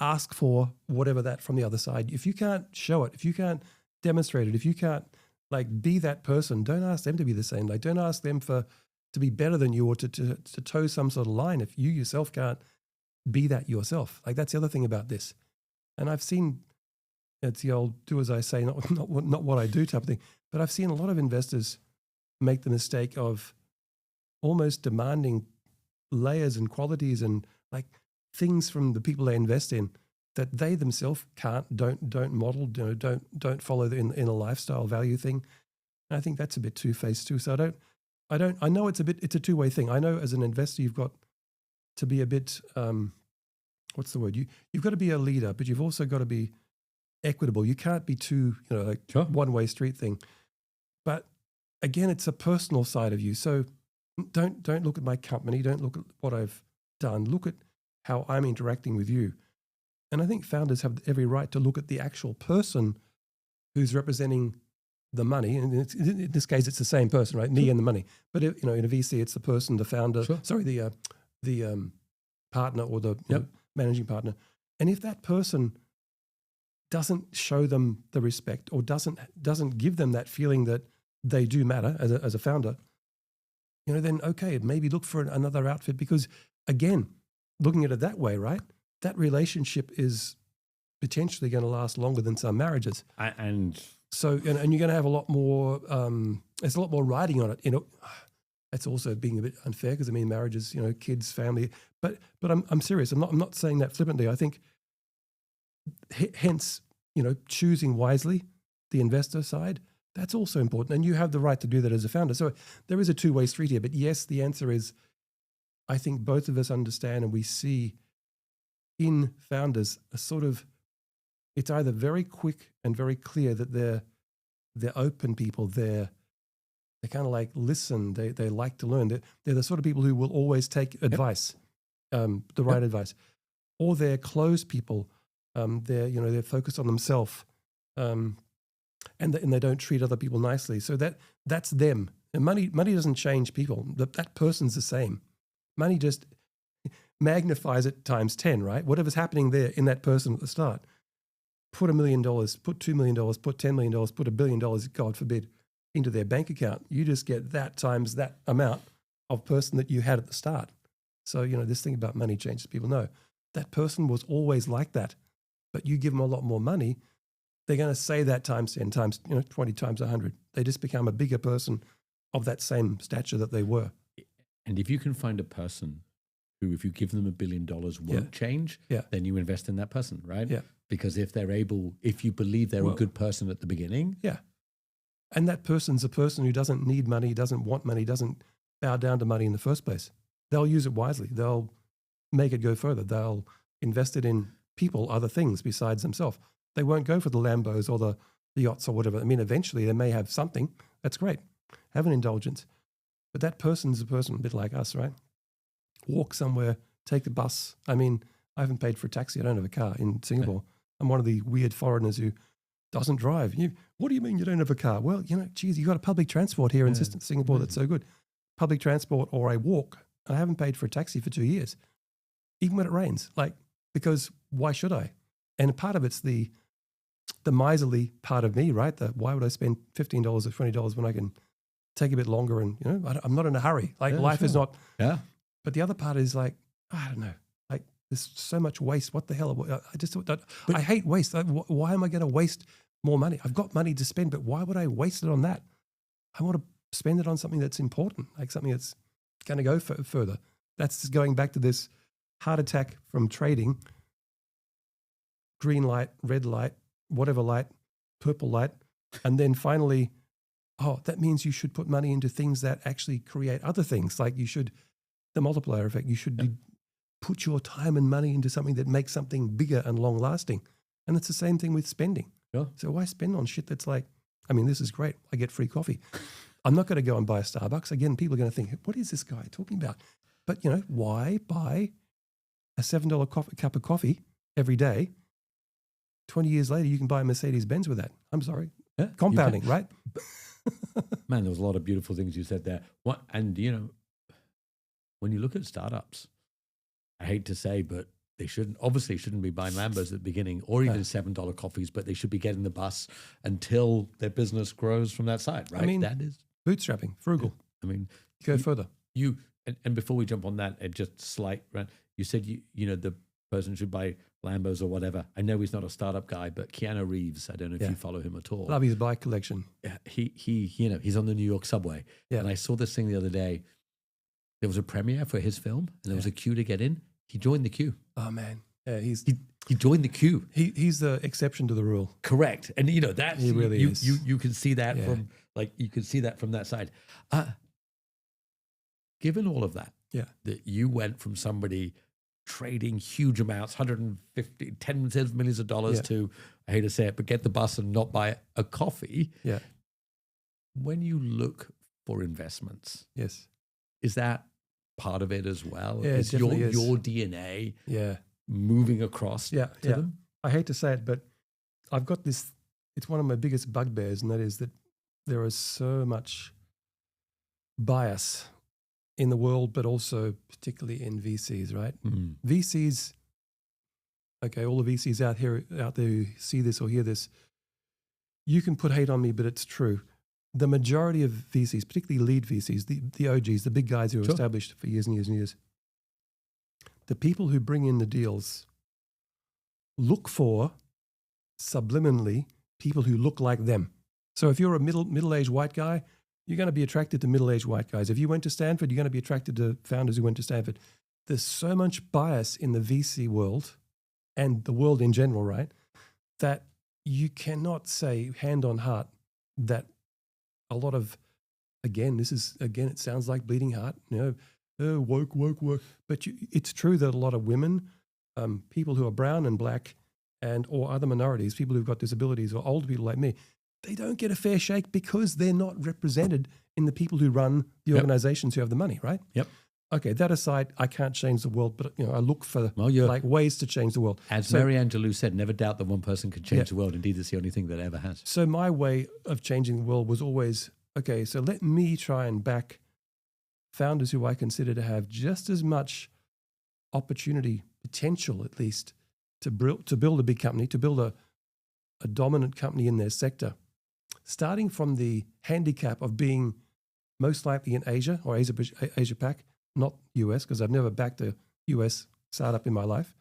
ask for whatever that from the other side. If you can't show it, if you can't demonstrate it, if you can't like be that person, don't ask them to be the same. Like don't ask them to be better than you or to toe some sort of line if you yourself can't be that yourself. Like that's the other thing about this. And I've seen, it's the old do as I say, not what I do type of thing. But I've seen a lot of investors make the mistake of almost demanding layers and qualities and like things from the people they invest in that they themselves don't model, don't follow in a lifestyle value thing. And I think that's a bit two-faced too. So I know it's a two-way thing. I know as an investor you've got to be a bit what's the word? You've got to be a leader, but you've also got to be equitable. You can't be too, like Sure. one-way street thing. But again, it's a personal side of you. So don't look at my company. Don't look at what I've done. Look at how I'm interacting with you. And I think founders have every right to look at the actual person who's representing the money. And in this case, it's the same person, right? Me and the money. But in a VC, it's the person, the founder. Sure. Sorry, the partner or the managing partner. And if that person doesn't show them the respect or doesn't give them that feeling that they do matter as a founder, then okay, maybe look for another outfit because again, looking at it that way, right? That relationship is potentially going to last longer than some marriages. And so, and you're going to have a lot more, there's a lot more riding on it. That's also being a bit unfair because marriages, kids, family, but I'm serious. I'm not saying that flippantly. I think hence, choosing wisely the investor side, that's also important. And you have the right to do that as a founder. So there is a two-way street here. But yes, the answer is, I think both of us understand and we see in founders a sort of, it's either very quick and very clear that they're open people, they kind of like listen, they like to learn. They're the sort of people who will always take advice, the right advice. Or they're closed people, they're focused on themselves, and they don't treat other people nicely. So that's them. And money doesn't change people. That person's the same. Money just magnifies it times 10, right? Whatever's happening there in that person at the start. Put $1 million, put $2 million, put $10 million, put $1 billion, God forbid, into their bank account. You just get that times that amount of person that you had at the start. So, this thing about money changes people. No, that person was always like that, but you give them a lot more money, they're going to say that times 10 times, 20 times 100. They just become a bigger person of that same stature that they were. And if you can find a person who, if you give them $1 billion, won't change, then you invest in that person, right? Yeah. Because if you believe they're a good person at the beginning. Yeah. And that person's a person who doesn't need money, doesn't want money, doesn't bow down to money in the first place. They'll use it wisely. They'll make it go further. They'll invest it in people, other things besides themselves. They won't go for the Lambos or the yachts or whatever. Eventually they may have something. That's great. Have an indulgence. But that person's a person, a bit like us, right? Walk somewhere, take the bus. I haven't paid for a taxi. I don't have a car in Singapore. I'm one of the weird foreigners who doesn't drive. What do you mean you don't have a car? Well, geez, you got a public transport here in Singapore that's so good. Public transport or I walk. I haven't paid for a taxi for 2 years, even when it rains. Because why should I? And part of it's the miserly part of me, right? Why would I spend $15 or $20 when I can take a bit longer and, I'm not in a hurry. Life is not. Yeah. But the other part is I don't know. There's so much waste. What the hell? I hate waste. Why am I going to waste more money? I've got money to spend, but why would I waste it on that? I want to spend it on something that's important, like something that's going to go further. That's just going back to this heart attack from trading. Green light, red light, whatever light, purple light. And then finally, that means you should put money into things that actually create other things. Like the multiplier effect, you should put your time and money into something that makes something bigger and long lasting. And it's the same thing with spending. Yeah. So why spend on shit that's this is great. I get free coffee. I'm not going to go and buy a Starbucks. Again, people are going to think, what is this guy talking about? But why buy a $7 cup of coffee every day? 20 years later, you can buy a Mercedes-Benz with that. I'm sorry. Yeah, compounding, right? Man, there was a lot of beautiful things you said there. And when you look at startups, I hate to say, but they shouldn't be buying Lambos at the beginning or even $7 coffees, but they should be getting the bus until their business grows from that side, right? I mean, that is bootstrapping, frugal. I mean, Go further. And before we jump on that, just slight, right? You said you know the person should buy Lambos or whatever. I know he's not a startup guy, but Keanu Reeves, I don't know if you follow him at all. Love his bike collection. Yeah, he's on the New York subway. Yeah. And I saw this thing the other day. There was a premiere for his film, and there was a queue to get in. He joined the queue. Oh man, yeah, He joined the queue. he's the exception to the rule. Correct, and that He really is. You can see that from that side. Given all of that, that you went from somebody trading huge amounts, 150, tens of millions of dollars to, I hate to say it, but get the bus and not buy a coffee. Yeah. When you look for investments, Yes. is that part of it as well? Yeah, is it definitely is. your DNA moving across to Yeah. them? I hate to say it, but I've got this, it's one of my biggest bugbears, and that is that there is so much bias in the world, but also particularly in VCs, right? Mm. VCs, okay, all the VCs out there who see this or hear this, you can put hate on me, but it's true. The majority of VCs, particularly lead VCs, the OGs, the big guys who are established for years and years and years, the people who bring in the deals look for, subliminally, people who look like them. So if you're a middle-aged white guy, you're going to be attracted to middle-aged white guys. If you went to Stanford, you're going to be attracted to founders who went to Stanford. There's so much bias in the VC world and the world in general, right, that you cannot say hand on heart that a lot of, it sounds like bleeding heart, woke. But it's true that a lot of women, people who are brown and black or other minorities, people who've got disabilities or older people like me, they don't get a fair shake because they're not represented in the people who run the organizations who have the money, right? Yep. Okay, that aside, I can't change the world, but I look for ways to change the world. As Mary Angelou said, never doubt that one person can change the world. Indeed, it's the only thing that ever has. So my way of changing the world was always, okay, so let me try and back founders who I consider to have just as much opportunity, potential at least, to build a big company, to build a dominant company in their sector, starting from the handicap of being most likely in Asia or Asia Pac, not US, because I've never backed a US startup in my life.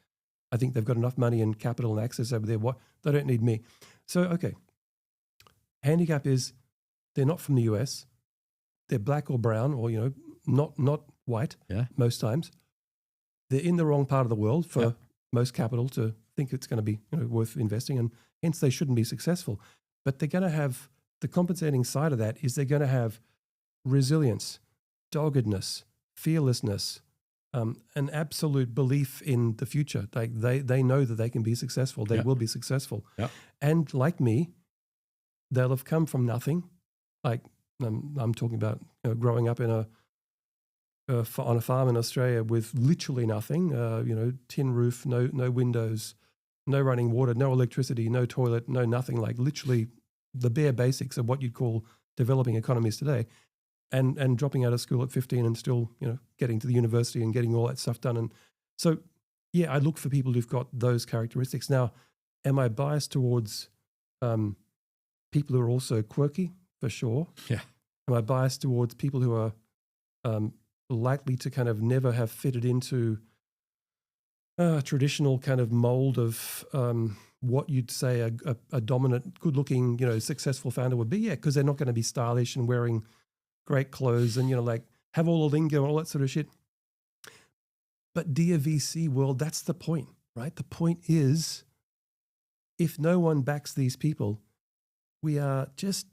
I think they've got enough money and capital and access over there. They don't need me. So, okay, handicap is they're not from the US. They're black or brown or, not white most times. They're in the wrong part of the world for most capital to think it's going to be worth investing, and hence they shouldn't be successful. But they're going to have, the compensating side of that is they're going to have resilience, doggedness, fearlessness, an absolute belief in the future. Like they know that they can be successful. They will be successful. Yeah. And like me, they'll have come from nothing. Like I'm talking about growing up on a farm in Australia with literally nothing, tin roof, no windows, no running water, no electricity, no toilet, no nothing, like literally the bare basics of what you'd call developing economies today. And dropping out of school at 15 and still, getting to the university and getting all that stuff done. And so, I look for people who've got those characteristics. Now, am I biased towards people who are also quirky? For sure. Yeah. Am I biased towards people who are likely to kind of never have fitted into a traditional kind of mold of what you'd say a dominant, good-looking, successful founder would be? Yeah, because they're not going to be stylish and wearing great clothes and, have all the lingo and all that sort of shit. But dear VC world, that's the point, right? The point is, if no one backs these people, we are just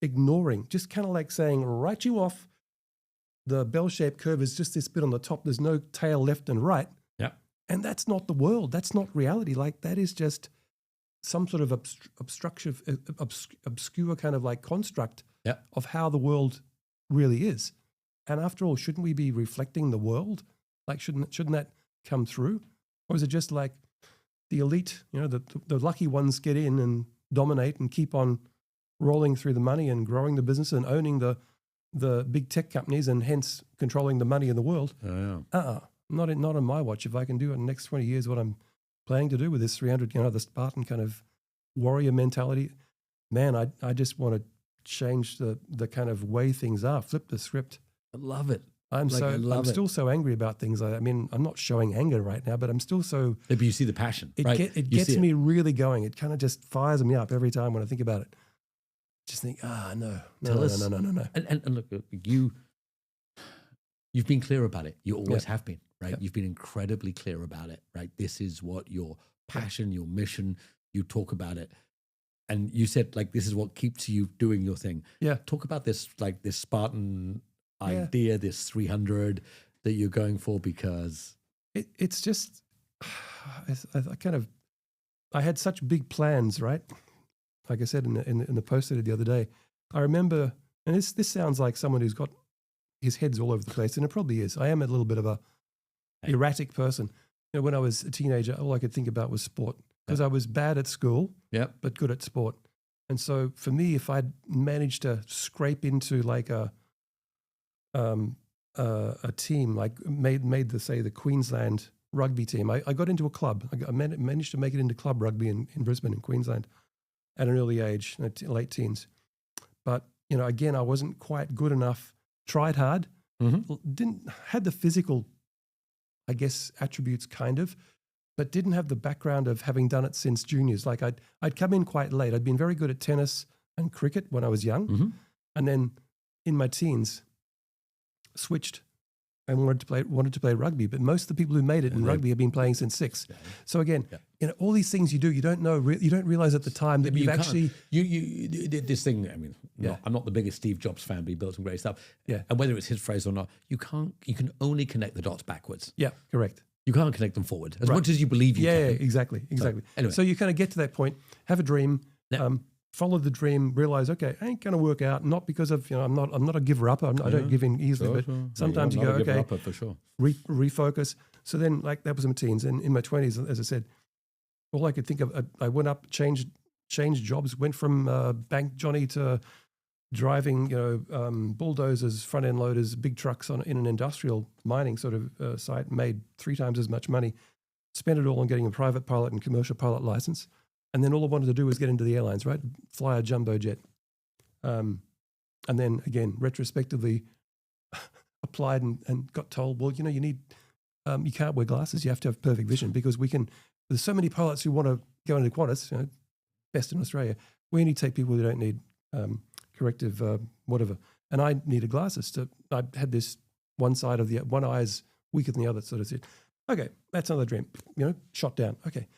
ignoring, just kind of like saying, write you off. The bell-shaped curve is just this bit on the top. There's no tail left and right. Yeah. And that's not the world. That's not reality. Like that is just some sort of obscure kind of like construct of how the world really is. And after all, shouldn't we be reflecting the world? Like, shouldn't that come through? Or is it just like the elite, the lucky ones get in and dominate and keep on rolling through the money and growing the business and owning the big tech companies and hence controlling the money in the world? not on my watch. If I can do it in the next 20 years, what I'm planning to do with this 300, the Spartan kind of warrior mentality, man, I just want to change the kind of way things are, flip the script. I love it. I'm still so angry about things. I mean, I'm not showing anger right now, but I'm still so. But you see the passion, right? It gets me really going. It kind of just fires me up every time when I think about it. Just think, no. And look, you've been clear about it. You always have been, right? Yep. You've been incredibly clear about it, right? This is what your passion, your mission. You talk about it. And you said, like, this is what keeps you doing your thing. Yeah. Talk about this, like, this Spartan idea, this 300 that you're going for, because it's just, I had such big plans, right? Like I said in the post I did the other day, I remember, and this sounds like someone who's got his head's all over the place, and it probably is. I am a little bit of a erratic person. When I was a teenager, all I could think about was sport, because I was bad at school, but good at sport. And so for me, if I'd managed to scrape into like a team, like made the Queensland rugby team, I got into a club. I managed to make it into club rugby in Brisbane in Queensland at an early age, late teens. But, again, I wasn't quite good enough, tried hard, had the physical, I guess, attributes kind of, but didn't have the background of having done it since juniors. Like I'd come in quite late. I'd been very good at tennis and cricket when I was young. And then in my teens, switched and wanted to play rugby. But most of the people who made it in rugby have been playing since 6. So again, all these things you do, you don't know, you don't realize at the time that you've actually you did this thing. I mean, I'm not the biggest Steve Jobs fan, but he built some great stuff. Yeah, and whether it's his phrase or not, you can only connect the dots backwards. Yeah, correct. You can't connect them forward as much as you believe you can. Yeah, exactly. So, anyway. So you kind of get to that point, have a dream. Follow the dream, realize, okay, I ain't going to work out, not because of, I'm not a giver up. I don't give in easily, but sometimes you go, okay, for sure. Refocus. So then, like, that was in my teens. And in my 20s, as I said, all I could think of, I went up, changed jobs, went from Bank Johnny to driving, bulldozers, front end loaders, big trucks in an industrial mining sort of site, made 3 times as much money, spent it all on getting a private pilot and commercial pilot license. And then all I wanted to do was get into the airlines, right? Fly a jumbo jet. And then again, retrospectively applied and got told, well, you need, you can't wear glasses. You have to have perfect vision, because there's so many pilots who want to go into Qantas, best in Australia. We only take people who don't need corrective whatever. And I needed glasses. I had this one eye is weaker than the other, sort of said, okay, that's another dream, shot down. Okay.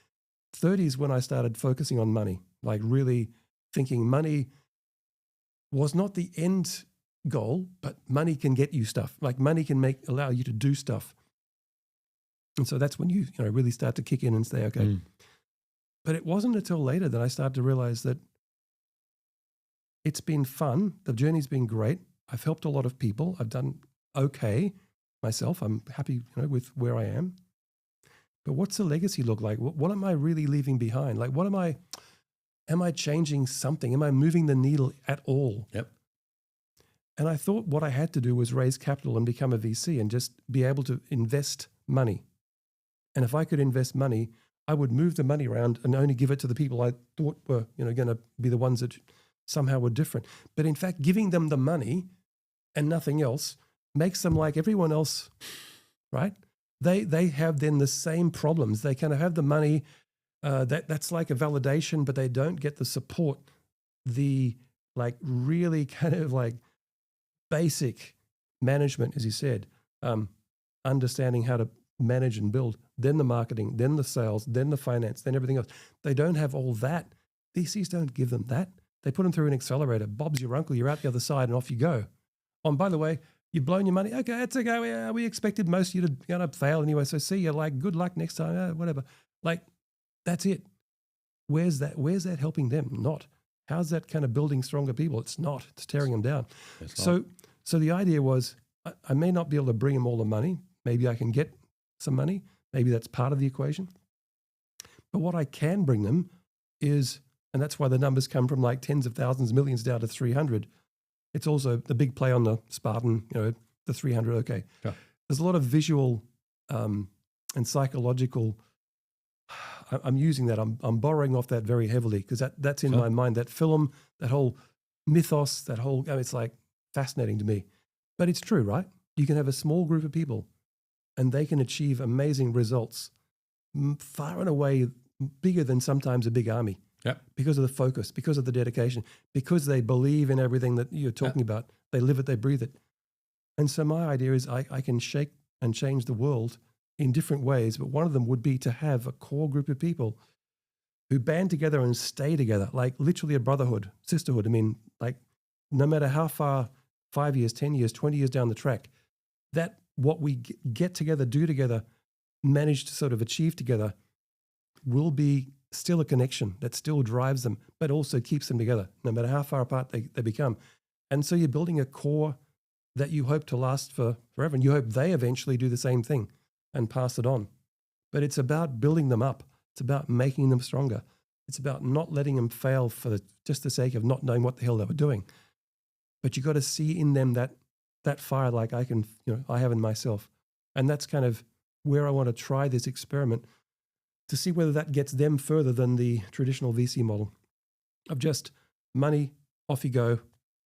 30s when I started focusing on money, like really thinking money was not the end goal, but money can get you stuff. Like money can allow you to do stuff. And so that's when you really start to kick in and say, okay. But it wasn't until later that I started to realize that it's been fun. The journey's been great. I've helped a lot of people. I've done okay myself. I'm happy, with where I am. But what's the legacy look like? What am I really leaving behind? Like, am I changing something? Am I moving the needle at all? Yep. And I thought what I had to do was raise capital and become a VC and just be able to invest money. And if I could invest money, I would move the money around and only give it to the people I thought were, going to be the ones that somehow were different. But in fact, giving them the money and nothing else makes them like everyone else, right? They have then the same problems. They kind of have the money. That's like a validation, but they don't get the support, the like really kind of like basic management, as you said, understanding how to manage and build, then the marketing, then the sales, then the finance, then everything else. They don't have all that. VCs don't give them that. They put them through an accelerator. Bob's your uncle. You're out the other side and off you go. Oh, and by the way, you've blown your money. Okay, that's okay. We expected most of you to fail anyway. So see you. Like, good luck next time. Whatever. Like, that's it. Where's that helping them? Not. How's that kind of building stronger people? It's not. It's tearing them down. So the idea was, I may not be able to bring them all the money. Maybe I can get some money. Maybe that's part of the equation. But what I can bring them is, and that's why the numbers come from like tens of thousands, millions down to 300. It's also the big play on the Spartan, the 300. Okay. Yeah. There's a lot of visual and psychological. I'm using that. I'm borrowing off that very heavily because that's in my mind. That film, that whole mythos, that whole, it's like fascinating to me. But it's true, right? You can have a small group of people and they can achieve amazing results far and away bigger than sometimes a big army. Yep. Because of the focus, because of the dedication, because they believe in everything that you're talking about. They live it, they breathe it. And so my idea is I can shake and change the world in different ways, but one of them would be to have a core group of people who band together and stay together, like literally a brotherhood, sisterhood. I mean, like no matter how far, 5 years, 10 years, 20 years down the track, that what we get together, do together, manage to sort of achieve together will be still a connection that still drives them, but also keeps them together, no matter how far apart they become. And so you're building a core that you hope to last forever. And you hope they eventually do the same thing and pass it on. But it's about building them up. It's about making them stronger. It's about not letting them fail for just the sake of not knowing what the hell they were doing. But you got to see in them that fire like I have in myself. And that's kind of where I want to try this experiment to see whether that gets them further than the traditional VC model of just money, off you go.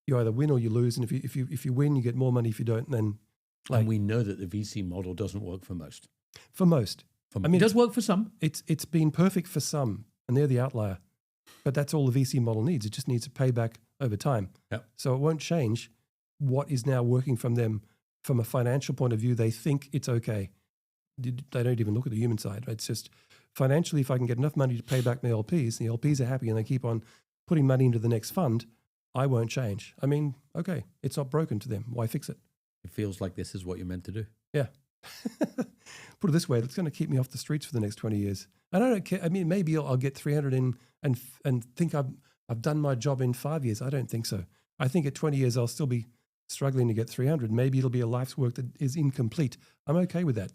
You either win or you lose. And if you win, you get more money. If you don't, then and we know that the VC model doesn't work for most. For most. I mean, it does work for some. It's been perfect for some, and they're the outlier. But that's all the VC model needs. It just needs to pay back over time. Yep. So it won't change what is now working from them from a financial point of view. They think it's okay. They don't even look at the human side. Right? It's just financially, if I can get enough money to pay back my LPs, and the LPs are happy and they keep on putting money into the next fund, I won't change. I mean, okay, it's not broken to them. Why fix it? It feels like this is what you're meant to do. Yeah. Put it this way, it's going to keep me off the streets for the next 20 years. And I don't care. I mean, maybe I'll get 300 in and think I've done my job in 5 years. I don't think so. I think at 20 years, I'll still be struggling to get 300. Maybe it'll be a life's work that is incomplete. I'm okay with that.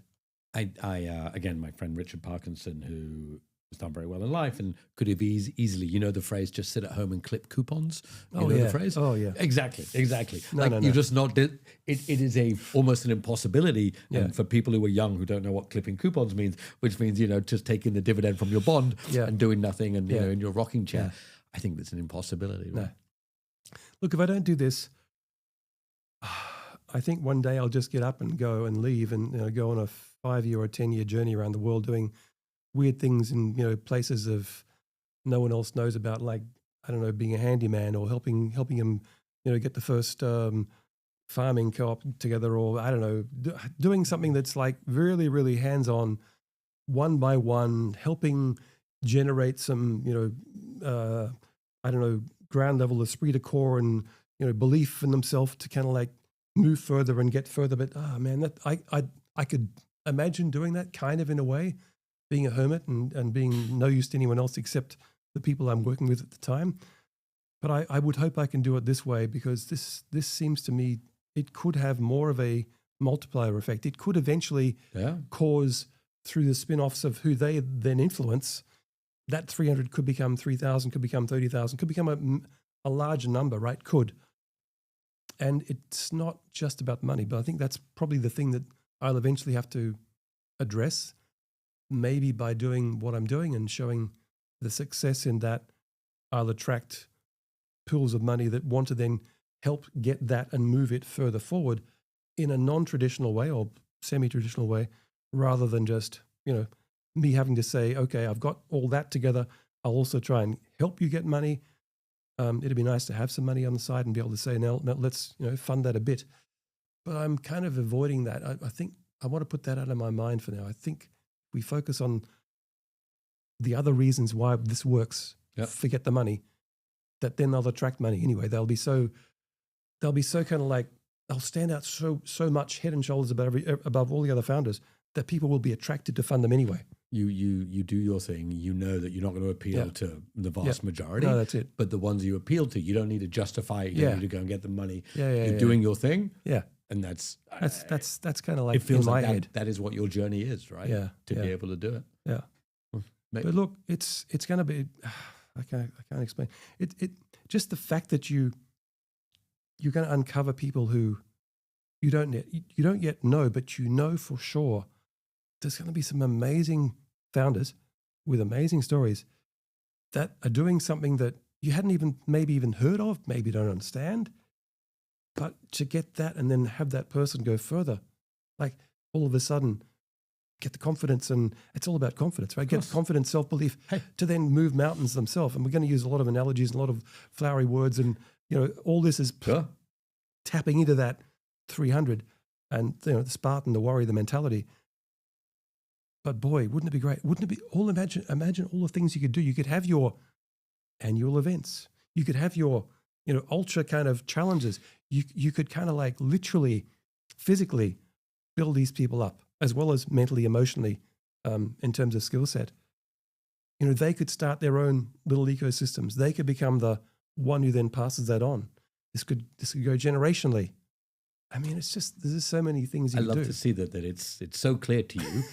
Again, my friend Richard Parkinson, who has done very well in life and could have easily, the phrase, just sit at home and clip coupons. You know the phrase? Oh, yeah. Exactly. No. You're just not, it is almost an impossibility for people who are young who don't know what clipping coupons means, which means, just taking the dividend from your bond and doing nothing and, in your rocking chair. Yeah. I think that's an impossibility. Right? No. Look, if I don't do this, I think one day I'll just get up and go and leave and go on a 5-year or 10-year journey around the world doing weird things in places of no one else knows about, like, I don't know, being a handyman or helping him get the first farming co-op together, or I don't know, doing something that's like really, really hands-on, one by one, helping generate some I don't know, ground level esprit de corps and belief in themselves to kind of like move further and get further. But man, that I could imagine doing that kind of in a way, being a hermit and being no use to anyone else except the people I'm working with at the time. But I would hope I can do it this way, because this seems to me it could have more of a multiplier effect. It could eventually cause, through the spin-offs of who they then influence, that 300 could become 3,000, could become 30,000, could become a larger number, right? Could. And it's not just about money, but I think that's probably the thing that I'll eventually have to address, maybe by doing what I'm doing and showing the success in that. I'll attract pools of money that want to then help get that and move it further forward in a non-traditional way or semi-traditional way, rather than just, me having to say, okay, I've got all that together. I'll also try and help you get money. It'd be nice to have some money on the side and be able to say, now let's fund that a bit. But I'm kind of avoiding that. I think I want to put that out of my mind for now. I think we focus on the other reasons why this works. Forget the money. That then they'll attract money anyway. They'll be so kind of like, they'll stand out so much head and shoulders above all the other founders that people will be attracted to fund them anyway. You do your thing. You know that you're not going to appeal to the vast majority. No, that's it. But the ones you appeal to, you don't need to justify it. You don't need to go and get the money. You're doing your thing. Yeah. And that's kind of like, it feels in my like head. That is what your journey is, right? Yeah. To be able to do it. Yeah. But look, it's going to be, I can't explain it. Just the fact that you're going to uncover people who you don't yet know, but for sure there's going to be some amazing founders with amazing stories that are doing something that you hadn't even heard of, maybe don't understand. But to get that and then have that person go further, like all of a sudden get the confidence, and it's all about confidence, right? Get the confidence, self-belief to then move mountains themselves. And we're going to use a lot of analogies and a lot of flowery words. And, all this is tapping into that 300 and, the Spartan, the warrior, the mentality. But boy, wouldn't it be great? Wouldn't it be imagine all the things you could do. You could have your annual events. You could have your, ultra kind of challenges. You could kind of like literally, physically build these people up, as well as mentally, emotionally, in terms of skill set. They could start their own little ecosystems. They could become the one who then passes that on. This could go generationally. I mean, it's just, there's so many things you can do. I love to see that it's so clear to you.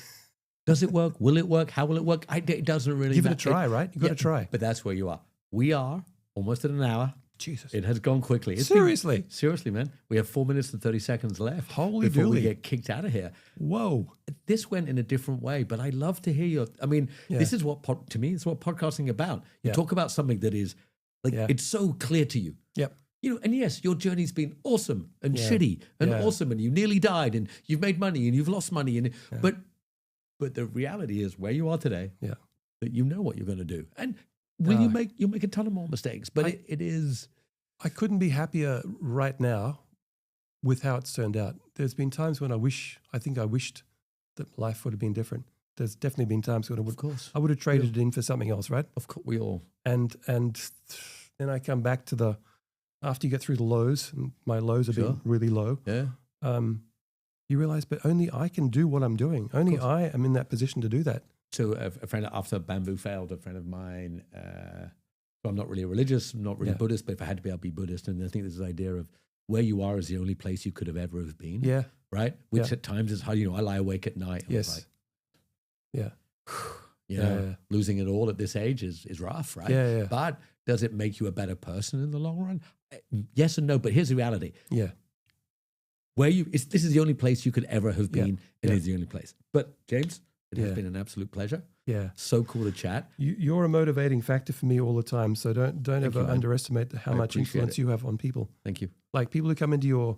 Does it work? Will it work? How will it work? It doesn't really Give matter. it a try, right? You've got to try. But that's where you are. We are almost at an hour. Jesus. It has gone quickly. Seriously? Seriously, man. We have 4 minutes and 30 seconds left Holy before dooly. we get kicked out of here. Whoa. This went in a different way, but I love to hear this is what, to me, it's what podcasting about. You talk about something that is like, it's so clear to you. Yep. And yes, your journey's been awesome and shitty and awesome, and you nearly died, and you've made money and you've lost money, and but the reality is where you are today. Yeah, that you know what you're going to do, and you'll make a ton of more mistakes, but it is. I couldn't be happier right now with how it's turned out. There's been times when I wished that life would have been different. There's definitely been times when I would have traded it in for something else, right? Of course, we all. And then I come back to after you get through the lows, and my lows have been really low. Yeah. You realize, but only I can do what I'm doing. Only I am in that position to do that. So a friend, after Bamboo failed, a friend of mine, so I'm not really religious, I'm not really Buddhist, but if I had to be, I'd be Buddhist. And I think there's this idea of where you are is the only place you could have ever have been. Yeah. Right? Which at times is hard. I lie awake at night. And yes. Losing it all at this age is rough, right? Yeah. But does it make you a better person in the long run? Yes and no, but here's the reality. Yeah. This is the only place you could ever have been, and it's the only place. But James, it has been an absolute pleasure. Yeah. So cool to chat. You're a motivating factor for me all the time. So don't ever underestimate how much influence you have on people. Thank you. Like people who come into your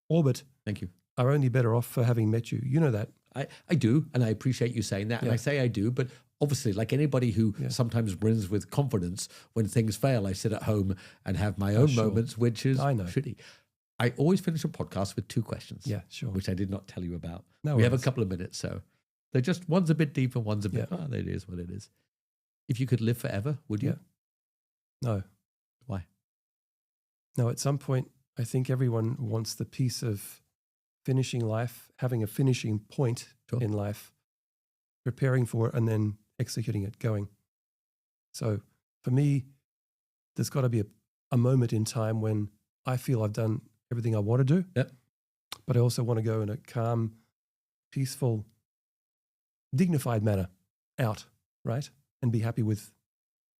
orbit. Thank you. Are only better off for having met you. You know that. I do, and I appreciate you saying that. And I say I do, but obviously, like anybody who sometimes brings with confidence, when things fail, I sit at home and have my own moments, which is shitty. I always finish a podcast with 2 questions. Yeah, sure. Which I did not tell you about. No we worries. have a couple of minutes, so they're just, one's a bit deep and one's a bit, it is what it is. If you could live forever, would you? Yeah. No. Why? No, at some point, I think everyone wants the piece of finishing life, having a finishing point in life, preparing for it, and then executing it, going. So for me, there's got to be a moment in time when I feel I've done everything I want to do. Yep. But I also want to go in a calm, peaceful, dignified manner out, right? And be happy with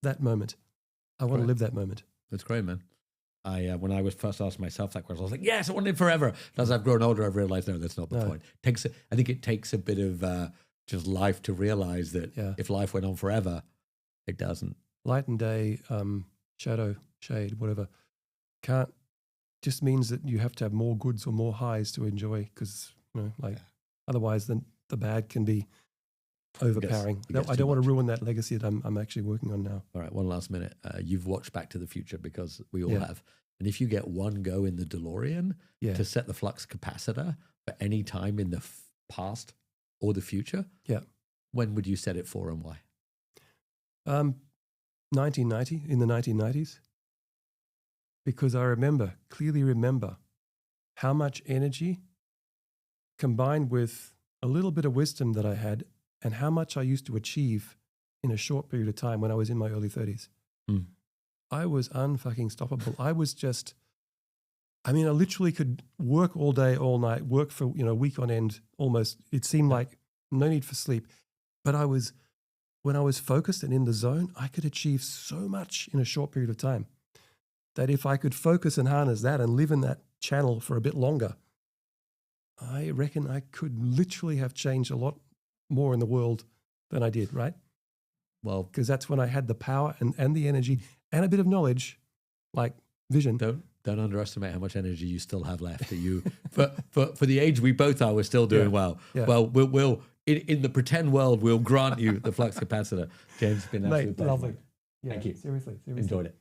that moment. I want to live that moment. That's great, man. When I was first asked myself that question, I was like, yes, I want to live forever. As I've grown older, I've realized, no, that's not the point. I think it takes a bit of just life to realize that if life went on forever, it doesn't. Light and day, shadow, shade, whatever, just means that you have to have more goods or more highs to enjoy, because otherwise then the bad can be overpowering. I don't want to ruin that legacy that I'm actually working on now. All right, one last minute. You've watched Back to the Future, because we all have. And if you get one go in the DeLorean to set the flux capacitor for any time in the past or the future, when would you set it for and why? 1990, in the 1990s. Because I clearly remember how much energy combined with a little bit of wisdom that I had, and how much I used to achieve in a short period of time when I was in my early 30s. I was unfucking stoppable. I was just, I literally could work all day, all night, work for, a week on end almost. It seemed like no need for sleep. But when I was focused and in the zone, I could achieve so much in a short period of time that if I could focus and harness that and live in that channel for a bit longer, I reckon I could literally have changed a lot more in the world than I did, right? Well, Because that's when I had the power and the energy and a bit of knowledge, like vision. don't underestimate how much energy you still have left. That you for the age we both are, we're still doing well. Yeah. Well, we'll in the pretend world, we'll grant you the flux capacitor. James, it's been an absolute Mate, pleasure. lovely. Yeah, Thank you. Seriously. Enjoyed it.